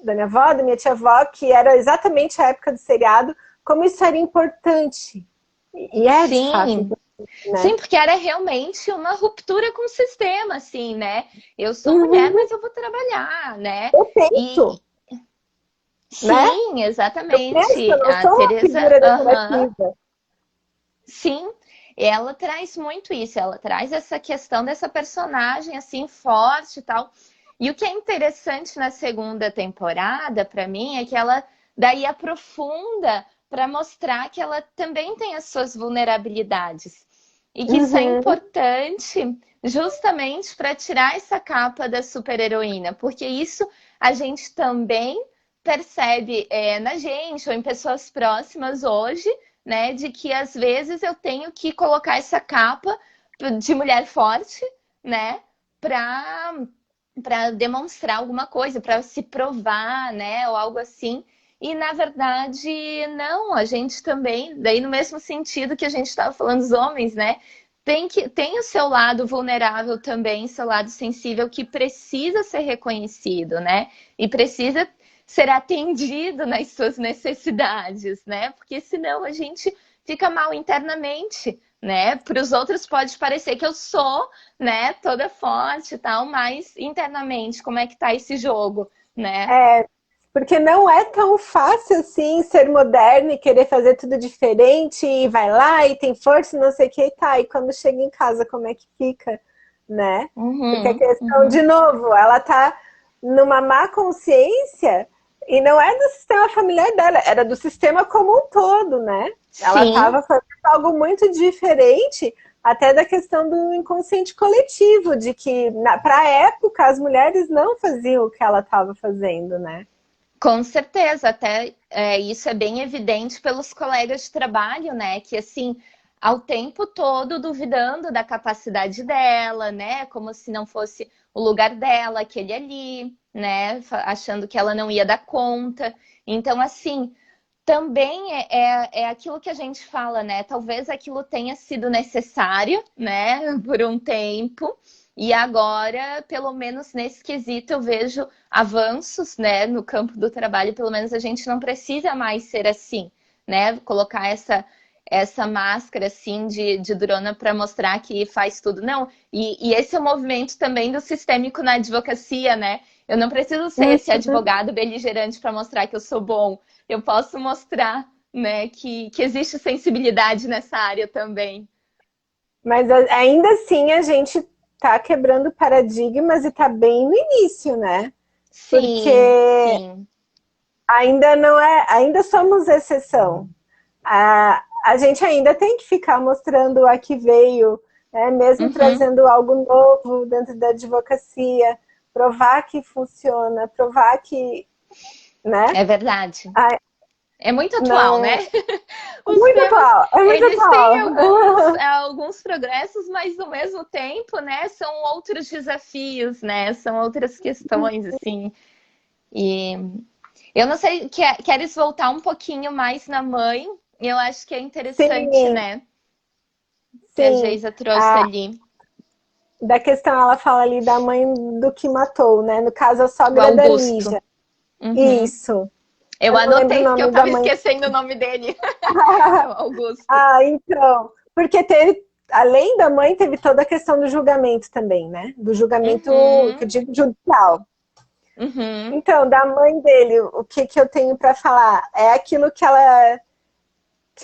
[SPEAKER 1] da minha avó, da minha tia-avó, que era exatamente a época do seriado, como isso era importante. E é de fato
[SPEAKER 3] Sim,
[SPEAKER 1] importante, né?
[SPEAKER 3] sim, porque era realmente uma ruptura com o sistema, assim, né? Eu sou mulher,
[SPEAKER 1] Uhum,
[SPEAKER 3] mas eu vou trabalhar, né? E
[SPEAKER 1] perfeito, né?
[SPEAKER 3] sim,
[SPEAKER 1] Eu penso, eu
[SPEAKER 3] exatamente.
[SPEAKER 1] não
[SPEAKER 3] A
[SPEAKER 1] sou uma
[SPEAKER 3] Teresa,
[SPEAKER 1] figura
[SPEAKER 3] aham,
[SPEAKER 1] decorativa.
[SPEAKER 3] sim, ela traz muito isso, ela traz essa questão dessa personagem assim forte e tal. E o que é interessante na segunda temporada, para mim, é que ela daí aprofunda para mostrar que ela também tem as suas vulnerabilidades. E que isso é
[SPEAKER 1] Uhum,
[SPEAKER 3] importante justamente para tirar essa capa da super-heroína, porque isso a gente também percebe na gente ou em pessoas próximas hoje, né, de que às vezes eu tenho que colocar essa capa de mulher forte, né, para demonstrar alguma coisa, para se provar, né, ou algo assim. E na verdade, não, a gente também, daí no mesmo sentido que a gente estava falando dos homens, né? Tem o seu lado vulnerável também, seu lado sensível que precisa ser reconhecido, né? E precisa ser atendido nas suas necessidades, né? Porque senão a gente fica mal internamente, né? Para os outros pode parecer que eu sou, né, toda forte e tal, mas internamente, como é que tá esse jogo, né?
[SPEAKER 1] é, porque não é tão fácil assim ser moderno e querer fazer tudo diferente e vai lá e tem força, não sei o que e tá. E quando chega em casa, como é que fica, né? Porque a
[SPEAKER 3] Uhum,
[SPEAKER 1] questão, de
[SPEAKER 3] uhum.
[SPEAKER 1] novo, ela tá numa má consciência e não é do sistema familiar dela, era do sistema como um todo, né? Ela
[SPEAKER 3] Sim,
[SPEAKER 1] estava fazendo algo muito diferente até da questão do inconsciente coletivo, de que para a época as mulheres não faziam o que ela estava fazendo, né?
[SPEAKER 3] com certeza, até isso é bem evidente pelos colegas de trabalho, né? Que assim, ao tempo todo duvidando da capacidade dela, né? Como se não fosse o lugar dela, aquele ali, né? Achando que ela não ia dar conta. Então, assim, também é aquilo que a gente fala, né? Talvez aquilo tenha sido necessário, né? Por um tempo, E agora, pelo menos nesse quesito, eu vejo avanços, né, no campo do trabalho. Pelo menos a gente não precisa mais ser assim, né? Colocar essa máscara assim de durona para mostrar que faz tudo. Não. E esse é o movimento também do sistêmico na advocacia, né? Eu não preciso ser esse advogado beligerante para mostrar que eu sou bom. Eu posso mostrar, né, que existe sensibilidade nessa área também.
[SPEAKER 1] Mas ainda assim a gente tá quebrando paradigmas e tá bem no início, né?
[SPEAKER 3] Sim,
[SPEAKER 1] Porque
[SPEAKER 3] sim.
[SPEAKER 1] ainda não é, ainda somos exceção. A gente ainda tem que ficar mostrando a que veio, né? Mesmo
[SPEAKER 3] Uhum.
[SPEAKER 1] trazendo algo novo dentro da advocacia, provar que funciona, provar que, né?
[SPEAKER 3] É verdade.
[SPEAKER 1] Ah,
[SPEAKER 3] É muito atual, né?
[SPEAKER 1] não, é
[SPEAKER 3] Os
[SPEAKER 1] muito
[SPEAKER 3] temas,
[SPEAKER 1] atual, é muito
[SPEAKER 3] eles têm
[SPEAKER 1] atual.
[SPEAKER 3] alguns progressos, mas ao mesmo tempo, né, são outros desafios, né? São outras questões, assim. E eu não sei, queres voltar um pouquinho mais na mãe? Eu acho que é interessante,
[SPEAKER 1] Sim,
[SPEAKER 3] né? Que a
[SPEAKER 1] sim.
[SPEAKER 3] Geisa trouxe ali.
[SPEAKER 1] Da questão, ela fala ali da mãe do que matou, né? No caso, a
[SPEAKER 3] O
[SPEAKER 1] sogra da
[SPEAKER 3] Augusto.
[SPEAKER 1] Lígia.
[SPEAKER 3] Uhum.
[SPEAKER 1] Isso.
[SPEAKER 3] Eu
[SPEAKER 1] Eu não lembro o
[SPEAKER 3] anotei porque eu
[SPEAKER 1] nome da
[SPEAKER 3] tava
[SPEAKER 1] mãe.
[SPEAKER 3] esquecendo o nome dele. É o Augusto.
[SPEAKER 1] Então. Porque teve, além da mãe, teve toda a questão do julgamento também, né? Do julgamento, que eu
[SPEAKER 3] Uhum.
[SPEAKER 1] digo, judicial.
[SPEAKER 3] Uhum.
[SPEAKER 1] Então, da mãe dele, o que, que eu tenho para falar? É aquilo que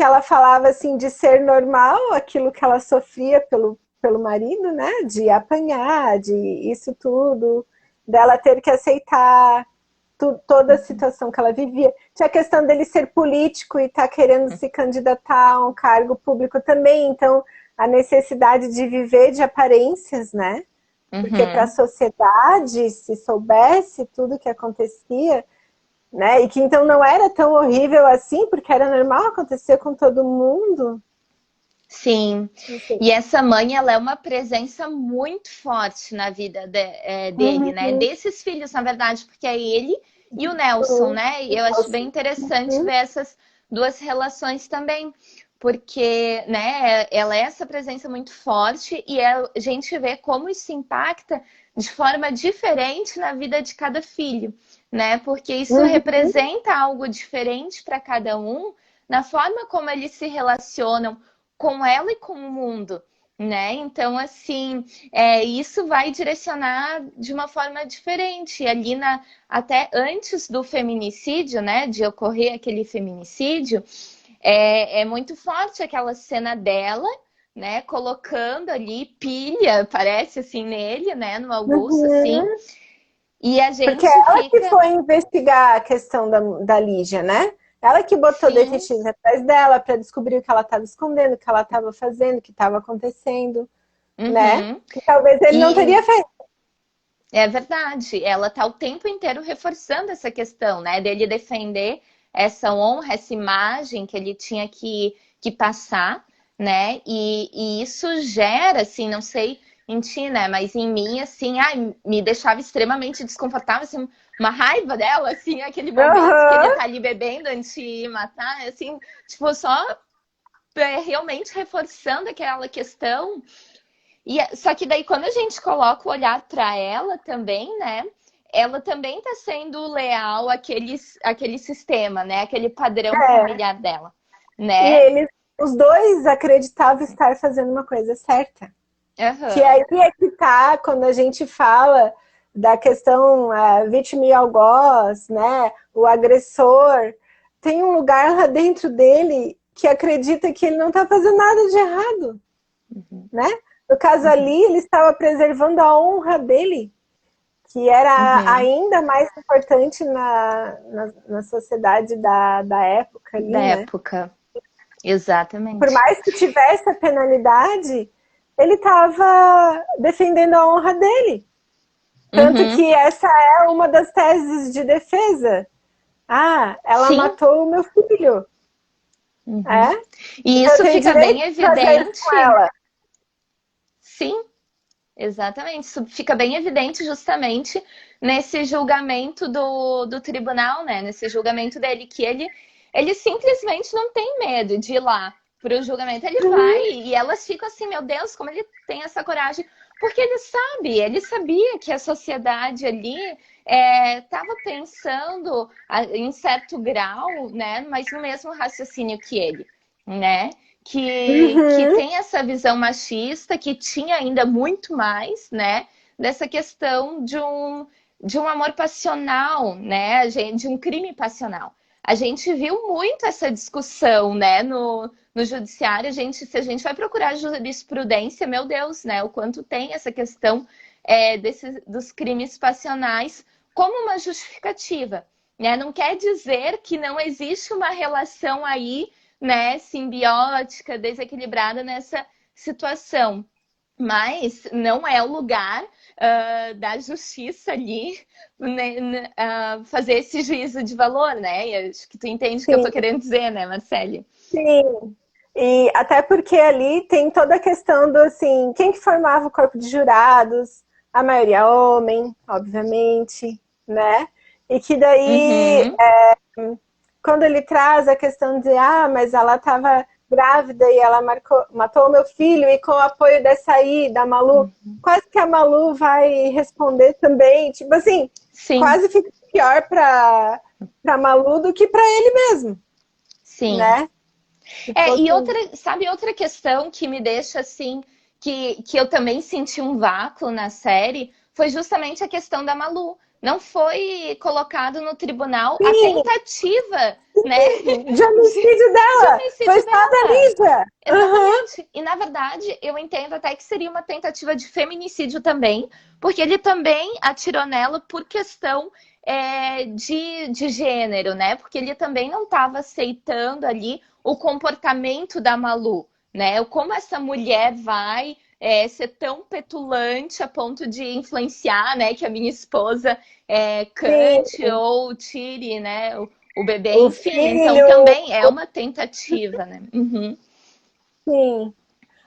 [SPEAKER 1] ela falava, assim, de ser normal, aquilo que ela sofria pelo marido, né? De apanhar, de isso tudo, dela ter que aceitar toda a situação que ela vivia. Tinha a questão dele ser político e estar querendo se candidatar a um cargo público também, então a necessidade de viver de aparências, né? Porque para a
[SPEAKER 3] Uhum.
[SPEAKER 1] sociedade, se soubesse tudo que acontecia, né? E que então não era tão horrível assim, porque era normal acontecer com todo mundo.
[SPEAKER 3] Sim.
[SPEAKER 1] Não sei.
[SPEAKER 3] E essa mãe, ela é uma presença muito forte na vida dele, né?
[SPEAKER 1] Uhum.
[SPEAKER 3] Desses filhos, na verdade, porque é ele e o Nelson, né? E eu acho bem interessante
[SPEAKER 1] Uhum.
[SPEAKER 3] ver essas duas relações também, porque, né, ela é essa presença muito forte e a gente vê como isso impacta de forma diferente na vida de cada filho, né? Porque isso
[SPEAKER 1] Uhum.
[SPEAKER 3] representa algo diferente para cada um, na forma como eles se relacionam com ela e com o mundo, né? Então, assim, isso vai direcionar de uma forma diferente. Ali até antes do feminicídio, né? De ocorrer aquele feminicídio, é muito forte aquela cena dela, né? Colocando ali pilha, parece assim, nele, né? No Augusto, assim.
[SPEAKER 1] Uhum.
[SPEAKER 3] E a
[SPEAKER 1] Porque
[SPEAKER 3] gente
[SPEAKER 1] ela que
[SPEAKER 3] fica,
[SPEAKER 1] foi investigar a questão da Lígia, né? Ela que botou
[SPEAKER 3] sim.
[SPEAKER 1] detetives atrás dela para descobrir o que ela estava escondendo, o que ela estava fazendo, o que estava acontecendo, né?
[SPEAKER 3] Uhum.
[SPEAKER 1] Que talvez ele não
[SPEAKER 3] E
[SPEAKER 1] teria feito.
[SPEAKER 3] é verdade, ela está o tempo inteiro reforçando essa questão, né? Dele defender essa honra, essa imagem que ele tinha que passar, né? E isso gera, assim, não sei em ti, né? Mas em mim, assim, ai, me deixava extremamente desconfortável, assim, uma raiva dela, assim, aquele momento que ele
[SPEAKER 1] Uhum.
[SPEAKER 3] tá ali bebendo antes de matar, assim, tipo, só realmente reforçando aquela questão só que daí, quando a gente coloca o olhar para ela também, né? Ela também está sendo leal àquele sistema, né? Aquele padrão
[SPEAKER 1] É.
[SPEAKER 3] familiar dela,
[SPEAKER 1] E
[SPEAKER 3] né?
[SPEAKER 1] eles, os dois acreditavam estar fazendo uma coisa certa. Que aí
[SPEAKER 3] Aham.
[SPEAKER 1] é que tá quando a gente fala da questão vítima e algoz, né? O agressor tem um lugar lá dentro dele que acredita que ele não está fazendo nada de errado,
[SPEAKER 3] Uhum.
[SPEAKER 1] né? No caso
[SPEAKER 3] Uhum.
[SPEAKER 1] ali, ele estava preservando a honra dele, que era
[SPEAKER 3] Uhum.
[SPEAKER 1] ainda mais importante na sociedade da época
[SPEAKER 3] Da
[SPEAKER 1] ali, né?
[SPEAKER 3] época,
[SPEAKER 1] Por
[SPEAKER 3] exatamente.
[SPEAKER 1] mais que tivesse a penalidade, ele estava defendendo a honra dele. Tanto
[SPEAKER 3] Uhum.
[SPEAKER 1] que essa é uma das teses de defesa. Ah, ela
[SPEAKER 3] Sim.
[SPEAKER 1] matou o meu filho.
[SPEAKER 3] Uhum.
[SPEAKER 1] É?
[SPEAKER 3] E
[SPEAKER 1] Então eu
[SPEAKER 3] isso
[SPEAKER 1] tenho
[SPEAKER 3] fica
[SPEAKER 1] direito
[SPEAKER 3] bem
[SPEAKER 1] de fazer isso com
[SPEAKER 3] evidente.
[SPEAKER 1] ela.
[SPEAKER 3] Sim, exatamente. Isso fica bem evidente justamente nesse julgamento do tribunal, né? Nesse julgamento dele, que ele simplesmente não tem medo de ir lá para o julgamento. Ele vai
[SPEAKER 1] Uhum.
[SPEAKER 3] e elas ficam assim, meu Deus, como ele tem essa coragem. Porque ele sabia que a sociedade ali estava pensando em certo grau, né, mas no mesmo raciocínio que ele, né? Que
[SPEAKER 1] Uhum.
[SPEAKER 3] tem essa visão machista, que tinha ainda muito mais, né? Dessa questão de um amor passional, né? De um crime passional. A gente viu muito essa discussão, né, no judiciário. Se a gente vai procurar jurisprudência, meu Deus, né? O quanto tem essa questão dos crimes passionais como uma justificativa, né? Não quer dizer que não existe uma relação aí, né, simbiótica, desequilibrada nessa situação. Mas não é o lugar da justiça ali, né, fazer esse juízo de valor, né? E acho que tu entende o que eu tô
[SPEAKER 1] Sim,
[SPEAKER 3] querendo dizer, né, Marcele?
[SPEAKER 1] sim. E até porque ali tem toda a questão do assim, quem que formava o corpo de jurados? A maioria homem, obviamente, né? E que daí
[SPEAKER 3] Uhum.
[SPEAKER 1] quando ele traz a questão de, mas ela estava grávida e ela matou o meu filho, e com o apoio dessa aí, da Malu, quase que a Malu vai responder também. Tipo assim,
[SPEAKER 3] Sim,
[SPEAKER 1] quase fica pior para Malu do que para ele mesmo,
[SPEAKER 3] sim.
[SPEAKER 1] né? Se fosse...
[SPEAKER 3] Outra questão que me deixa assim, que eu também senti um vácuo na série, foi justamente a questão da Malu. Não foi colocado no tribunal a
[SPEAKER 1] Sim,
[SPEAKER 3] tentativa, né,
[SPEAKER 1] de homicídio
[SPEAKER 3] de
[SPEAKER 1] dela! Foi
[SPEAKER 3] homicídio
[SPEAKER 1] só da
[SPEAKER 3] dela.
[SPEAKER 1] Lígia! Uhum.
[SPEAKER 3] Exatamente. E na verdade, eu entendo até que seria uma tentativa de feminicídio também, porque ele também atirou nela por questão de gênero, né? Porque ele também não estava aceitando ali o comportamento da Malu, né? Como essa mulher vai ser tão petulante a ponto de influenciar, né? Que a minha esposa cante
[SPEAKER 1] Sim,
[SPEAKER 3] ou tire, né? O bebê,
[SPEAKER 1] o
[SPEAKER 3] enfim. Então
[SPEAKER 1] filho,
[SPEAKER 3] também é uma tentativa, né? Uhum.
[SPEAKER 1] sim.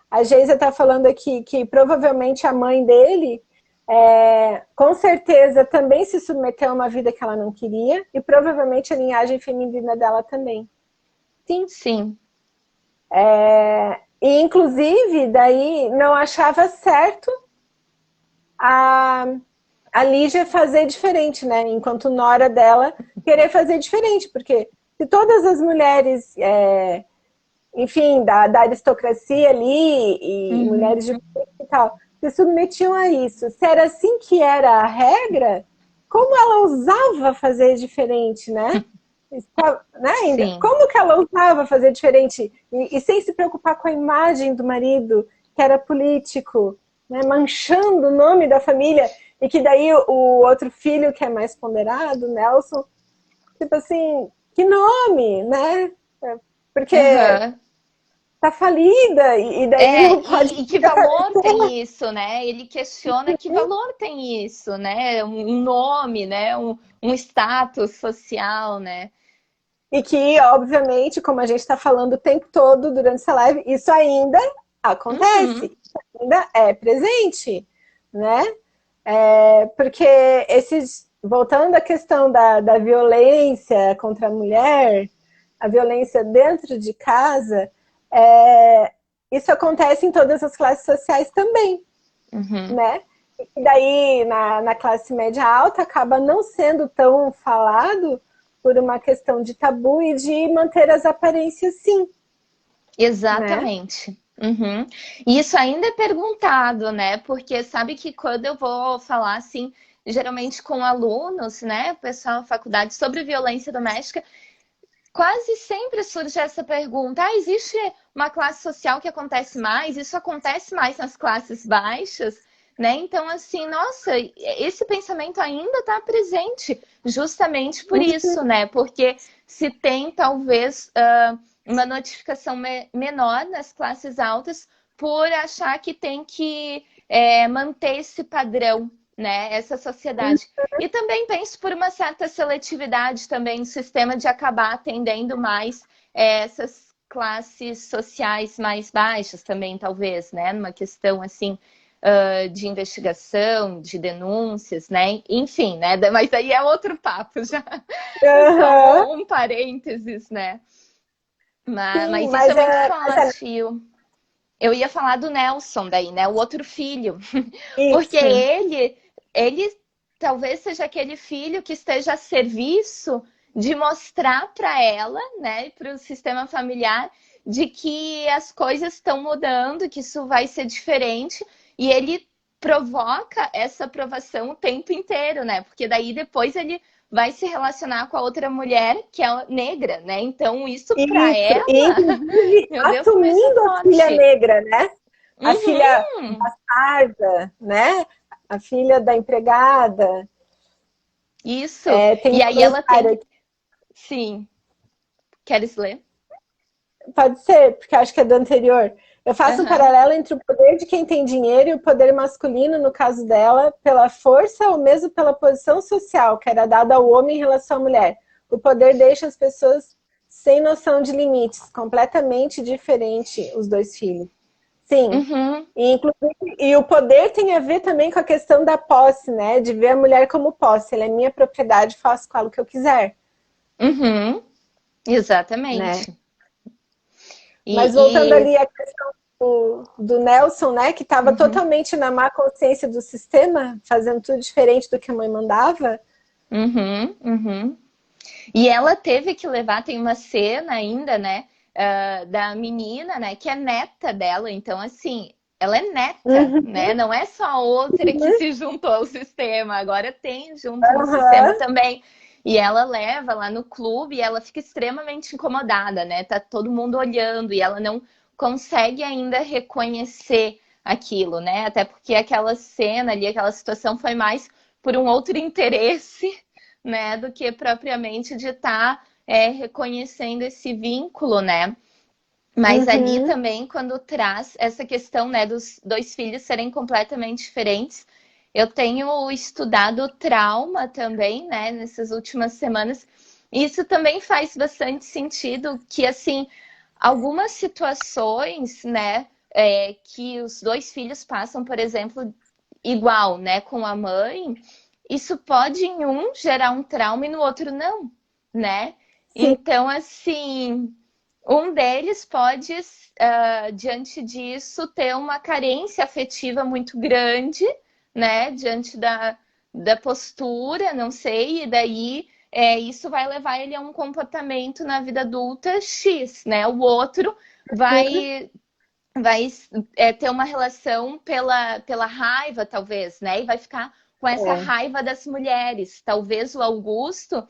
[SPEAKER 1] A Geisa está falando aqui que provavelmente a mãe dele, com certeza, também se submeteu a uma vida que ela não queria, e provavelmente a linhagem feminina dela também. Sim.
[SPEAKER 3] Sim.
[SPEAKER 1] E, inclusive, daí não achava certo a, a Lígia fazer diferente, né? Enquanto nora dela querer fazer diferente, porque se todas as mulheres, enfim, da aristocracia ali, e
[SPEAKER 3] Uhum.
[SPEAKER 1] mulheres de e tal, se submetiam a isso. Se era assim que era a regra, como ela ousava fazer diferente, né? Né, ainda?
[SPEAKER 3] Sim.
[SPEAKER 1] Como que ela ousava fazer diferente? E sem se preocupar com a imagem do marido, que era político, né? Manchando o nome da família, e que daí o outro filho, que é mais ponderado, Nelson, tipo assim, que nome, né? Porque
[SPEAKER 3] Uhum.
[SPEAKER 1] tá falida, e daí não pode.
[SPEAKER 3] E que valor tem isso, né? Ele questiona que valor tem isso, né? Um nome, né? Um status social, né?
[SPEAKER 1] E que, obviamente, como a gente está falando o tempo todo durante essa live, isso ainda
[SPEAKER 3] Uhum.
[SPEAKER 1] acontece, ainda é presente, né? Porque voltando à questão da violência contra a mulher, a violência dentro de casa, isso acontece em todas as classes sociais também,
[SPEAKER 3] Uhum.
[SPEAKER 1] né? E daí, na classe média alta, acaba não sendo tão falado por uma questão de tabu e de manter as aparências, sim, né?
[SPEAKER 3] Exatamente. Uhum. E isso ainda é perguntado, né? Porque sabe que quando eu vou falar assim, geralmente com alunos, né, pessoal da faculdade, sobre violência doméstica, quase sempre surge essa pergunta: existe uma classe social que acontece mais? Isso acontece mais nas classes baixas? Né? Então, assim, nossa, esse pensamento ainda está presente, justamente por isso, né? Porque se tem talvez uma notificação menor nas classes altas por achar que tem que manter esse padrão, né? Essa sociedade. E também penso por uma certa seletividade também no sistema de acabar atendendo mais essas classes sociais mais baixas também, talvez, né? Numa questão assim de investigação, de denúncias, né? Enfim, né? Mas aí é outro papo já. É só
[SPEAKER 1] Uhum.
[SPEAKER 3] um parênteses, né?
[SPEAKER 1] Sim,
[SPEAKER 3] Mas isso é muito
[SPEAKER 1] mas
[SPEAKER 3] forte. Eu ia falar do Nelson daí, né? O outro filho. Porque
[SPEAKER 1] Isso.
[SPEAKER 3] ele talvez seja aquele filho que esteja a serviço de mostrar para ela, né, para o sistema familiar, de que as coisas estão mudando, que isso vai ser diferente, e ele provoca essa aprovação o tempo inteiro, né? Porque daí depois ele vai se relacionar com a outra mulher que é negra, né? Então isso para
[SPEAKER 1] Isso, e
[SPEAKER 3] ela,
[SPEAKER 1] inclusive
[SPEAKER 3] meu Deus, como isso é
[SPEAKER 1] assumindo a filha
[SPEAKER 3] forte.
[SPEAKER 1] negra, né? A filha
[SPEAKER 3] Uhum,
[SPEAKER 1] bastarda, né? A filha da empregada.
[SPEAKER 3] isso.
[SPEAKER 1] Tem
[SPEAKER 3] E
[SPEAKER 1] um
[SPEAKER 3] aí ela
[SPEAKER 1] comentário
[SPEAKER 3] tem,
[SPEAKER 1] aqui.
[SPEAKER 3] sim, queres ler?
[SPEAKER 1] Pode ser, porque acho que é do anterior. Eu faço um
[SPEAKER 3] Aham.
[SPEAKER 1] paralelo entre o poder de quem tem dinheiro e o poder masculino, no caso dela, pela força ou mesmo pela posição social que era dada ao homem em relação à mulher. O poder deixa as pessoas sem noção de limites, completamente diferente os dois filhos. Sim.
[SPEAKER 3] Uhum,
[SPEAKER 1] E o poder tem a ver também com a questão da posse, né? De ver a mulher como posse. Ela é minha propriedade, faço com ela o que eu quiser,
[SPEAKER 3] uhum,
[SPEAKER 1] né?
[SPEAKER 3] exatamente.
[SPEAKER 1] Mas voltando
[SPEAKER 3] E
[SPEAKER 1] ali à questão do Nelson, né? Que estava
[SPEAKER 3] uhum,
[SPEAKER 1] totalmente na má consciência do sistema, fazendo tudo diferente do que a mãe mandava.
[SPEAKER 3] uhum, uhum. E ela teve que levar, tem uma cena ainda, né, da menina, né, que é neta dela, então assim, ela é neta,
[SPEAKER 1] Uhum,
[SPEAKER 3] né, não é só outra que se juntou ao sistema, agora tem junto no sistema
[SPEAKER 1] uhum,
[SPEAKER 3] também. E ela leva lá no clube e ela fica extremamente incomodada, né, tá todo mundo olhando e ela não consegue ainda reconhecer aquilo, né, até porque aquela cena ali, aquela situação foi mais por um outro interesse, né, do que propriamente de estar reconhecendo esse vínculo, né? Mas ali
[SPEAKER 1] uhum,
[SPEAKER 3] também, quando traz essa questão, né, dos dois filhos serem completamente diferentes, eu tenho estudado trauma também, né, nessas últimas semanas. E isso também faz bastante sentido, que assim, algumas situações, né, que os dois filhos passam, por exemplo, igual, né, com a mãe, isso pode em um gerar um trauma e no outro não, né?
[SPEAKER 1] sim,
[SPEAKER 3] Então, assim, um deles pode, diante disso, ter uma carência afetiva muito grande, né? Diante da postura, não sei, e daí isso vai levar ele a um comportamento na vida adulta X, né? O outro vai ter uma relação pela raiva, talvez, né? E vai ficar com essa
[SPEAKER 1] é,
[SPEAKER 3] raiva das mulheres. Talvez o Augusto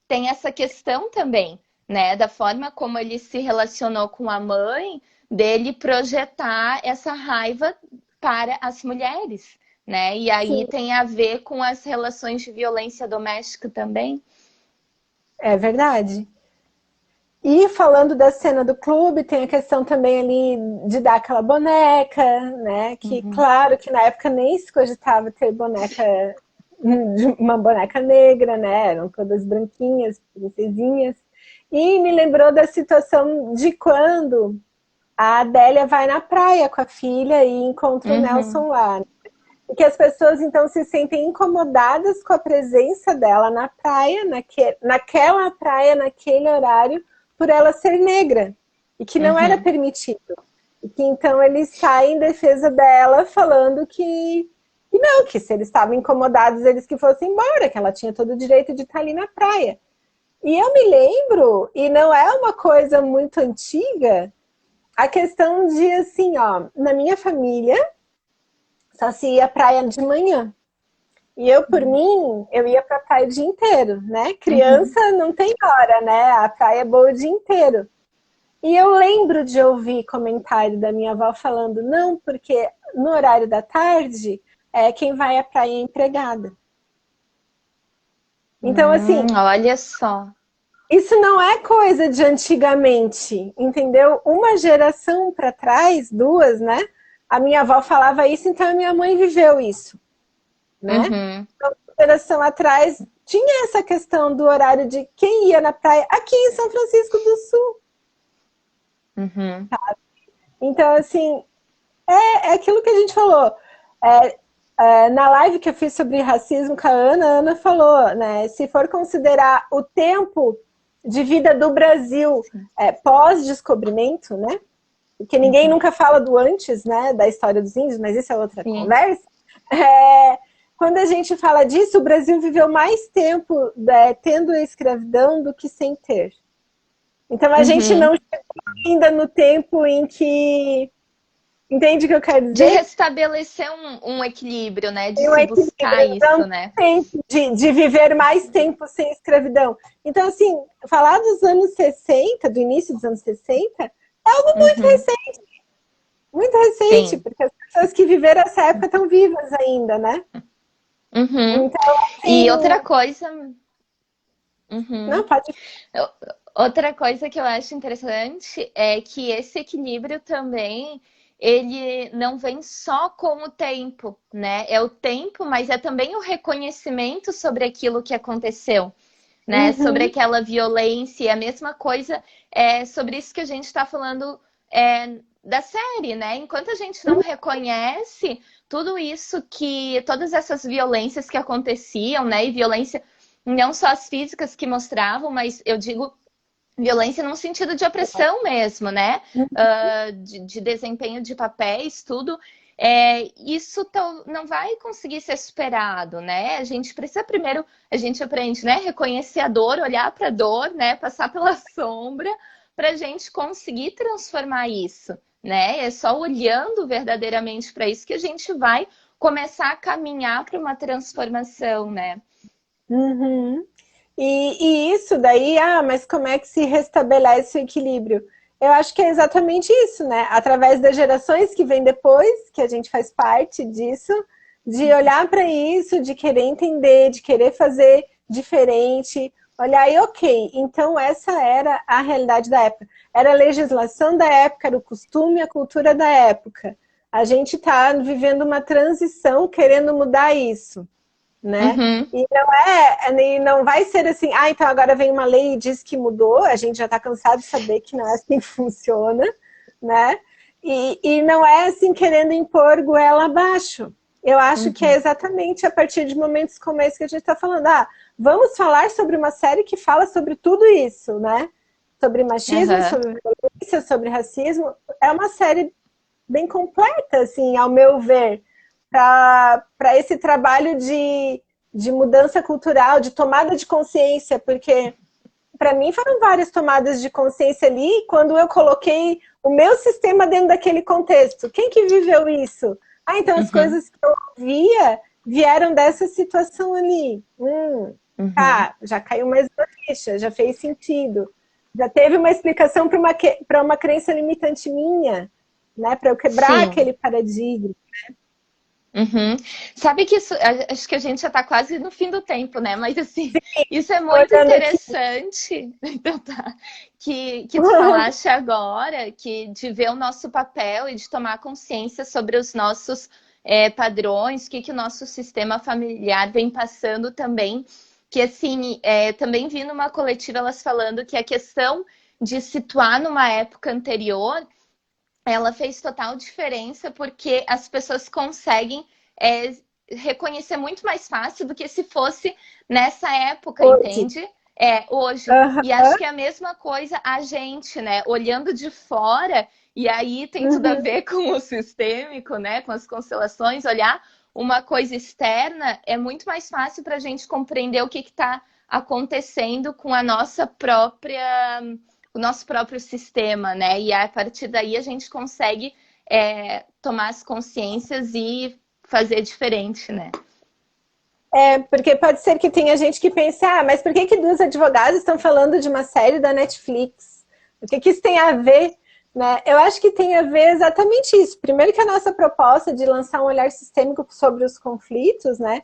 [SPEAKER 3] tenha essa questão também, né? Da forma como ele se relacionou com a mãe, dele projetar essa raiva para as mulheres, né? E aí
[SPEAKER 1] sim,
[SPEAKER 3] tem a ver com as relações de violência doméstica também.
[SPEAKER 1] é verdade. E falando da cena do clube, tem a questão também ali de dar aquela boneca, né? Que
[SPEAKER 3] Uhum.
[SPEAKER 1] claro que na época nem se cogitava ter boneca, uma boneca negra, né? Eram todas branquinhas, princesinhas. E me lembrou da situação de quando a Adélia vai na praia com a filha e encontra o
[SPEAKER 3] Uhum.
[SPEAKER 1] Nelson lá. E que as pessoas então se sentem incomodadas com a presença dela na praia, naquela praia, naquele horário, por ela ser negra. E que não era
[SPEAKER 3] Uhum.
[SPEAKER 1] permitido. E que então ele sai em defesa dela, falando que não, que se eles estavam incomodados, eles que fossem embora, que ela tinha todo o direito de estar ali na praia. E eu me lembro, e não é uma coisa muito antiga, a questão de assim, ó, na minha família só se ia à praia de manhã. E eu, por mim, eu ia pra praia o dia inteiro, né?
[SPEAKER 3] Uhum.
[SPEAKER 1] Criança não tem hora, né? A praia é boa o dia inteiro. E eu lembro de ouvir comentário da minha avó falando, não, porque no horário da tarde, quem vai à praia é empregada. Então, assim,
[SPEAKER 3] Olha só.
[SPEAKER 1] isso não é coisa de antigamente, entendeu? Uma geração para trás, duas, né? A minha avó falava isso, então a minha mãe viveu isso, né?
[SPEAKER 3] Uhum.
[SPEAKER 1] Então, uma geração atrás tinha essa questão do horário de quem ia na praia aqui em São Francisco do Sul.
[SPEAKER 3] Uhum.
[SPEAKER 1] Então, assim, é aquilo que a gente falou. Na live que eu fiz sobre racismo com a Ana falou, né? Se for considerar o tempo de vida do Brasil
[SPEAKER 3] Sim.
[SPEAKER 1] pós-descobrimento, né? porque ninguém nunca fala do antes, né, da história dos índios, mas isso é outra
[SPEAKER 3] Sim.
[SPEAKER 1] conversa. Quando a gente fala disso, o Brasil viveu mais tempo tendo a escravidão do que sem ter. Então a gente não chegou ainda no tempo em que... Entende o que eu quero dizer?
[SPEAKER 3] De restabelecer um equilíbrio, né? De se buscar isso, né?
[SPEAKER 1] De viver mais tempo sem escravidão. Então, assim, falar dos anos 60, do início dos anos 60, é algo muito recente. Muito recente,
[SPEAKER 3] Sim.
[SPEAKER 1] porque as pessoas que viveram essa época estão vivas ainda, né?
[SPEAKER 3] Então, assim... E outra coisa...
[SPEAKER 1] Não, pode...
[SPEAKER 3] Outra coisa que eu acho interessante é que esse equilíbrio também, ele não vem só com o tempo, né? É o tempo, mas é também o reconhecimento sobre aquilo que aconteceu, né? Sobre aquela violência. E a mesma coisa é sobre isso que a gente está falando da série, né? Enquanto a gente não reconhece tudo isso todas essas violências que aconteciam, né? E violência não só as físicas que mostravam, mas eu digo violência num sentido de opressão mesmo, né? De desempenho de papéis, tudo. Isso não vai conseguir ser superado, né? A gente precisa primeiro, a gente aprende, né? Reconhecer a dor, olhar para a dor, né? Passar pela sombra, para a gente conseguir transformar isso, né? É só olhando verdadeiramente para isso que a gente vai começar a caminhar para uma transformação, né?
[SPEAKER 1] E isso daí, mas como é que se restabelece o equilíbrio? Eu acho que é exatamente isso, né? Através das gerações que vêm depois, que a gente faz parte disso, de olhar para isso, de querer entender, de querer fazer diferente, olhar e ok, então essa era a realidade da época. Era a legislação da época, era o costume, a cultura da época. A gente está vivendo uma transição querendo mudar isso, né? E não vai ser assim, então agora vem uma lei e diz que mudou, a gente já está cansado de saber que não é assim que funciona, né? E não é assim querendo impor goela abaixo. Eu acho que é exatamente a partir de momentos como esse que a gente está falando, vamos falar sobre uma série que fala sobre tudo isso, né? Sobre machismo, sobre violência, sobre racismo. É uma série bem completa, assim, ao meu ver, para esse trabalho de mudança cultural, de tomada de consciência, porque para mim foram várias tomadas de consciência ali quando eu coloquei o meu sistema dentro daquele contexto. Quem que viveu isso? Então as coisas que eu ouvia vieram dessa situação ali. Já caiu mais uma ficha, já fez sentido. Já teve uma explicação para uma crença limitante minha, né? Para eu quebrar aquele paradigma.
[SPEAKER 3] Sabe que isso, acho que a gente já está quase no fim do tempo, né? Mas assim, isso é muito interessante. Então tá. Que tu falaste agora de ver o nosso papel e de tomar consciência sobre os nossos padrões, o que o nosso sistema familiar vem passando também. Que assim, também vi numa coletiva elas falando que a questão de situar numa época anterior, ela fez total diferença porque as pessoas conseguem reconhecer muito mais fácil do que se fosse nessa época, entende? Hoje. E acho que é a mesma coisa a gente, né? Olhando de fora, e aí tem tudo a ver com o sistêmico, né? Com as constelações, olhar uma coisa externa, é muito mais fácil para a gente compreender o que está acontecendo com a nossa própria... o nosso próprio sistema, né? E a partir daí a gente consegue tomar as consciências e fazer diferente, né?
[SPEAKER 1] Porque pode ser que tenha gente que pense, mas por que duas advogadas estão falando de uma série da Netflix? O que isso tem a ver? Né? Eu acho que tem a ver exatamente isso. Primeiro que a nossa proposta de lançar um olhar sistêmico sobre os conflitos, né?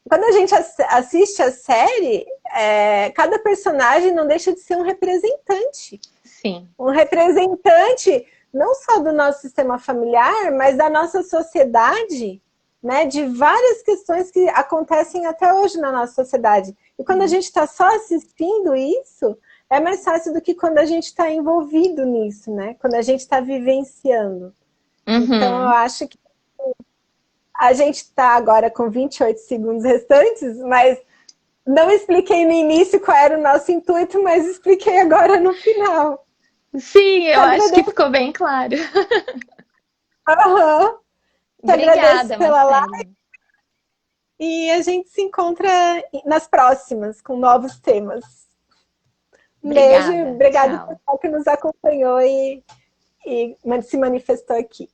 [SPEAKER 1] Quando a gente assiste a série, cada personagem não deixa de ser um representante.
[SPEAKER 3] Sim.
[SPEAKER 1] Um representante não só do nosso sistema familiar, mas da nossa sociedade, né? De várias questões que acontecem até hoje na nossa sociedade. E quando a gente está só assistindo isso, é mais fácil do que quando a gente está envolvido nisso, né? Quando a gente está vivenciando. Então, eu acho que a gente está agora com 28 segundos restantes, mas não expliquei no início qual era o nosso intuito, mas expliquei agora no final.
[SPEAKER 3] Sim, eu
[SPEAKER 1] Te
[SPEAKER 3] acho que
[SPEAKER 1] agradeço.
[SPEAKER 3] ficou bem claro.
[SPEAKER 1] Aham. Te agradeço
[SPEAKER 3] Obrigada,
[SPEAKER 1] pela live
[SPEAKER 3] Marcele.
[SPEAKER 1] e a gente se encontra nas próximas com novos temas. Um beijo,
[SPEAKER 3] Obrigada.
[SPEAKER 1] obrigado por
[SPEAKER 3] Tchau.
[SPEAKER 1] que nos acompanhou e se manifestou aqui.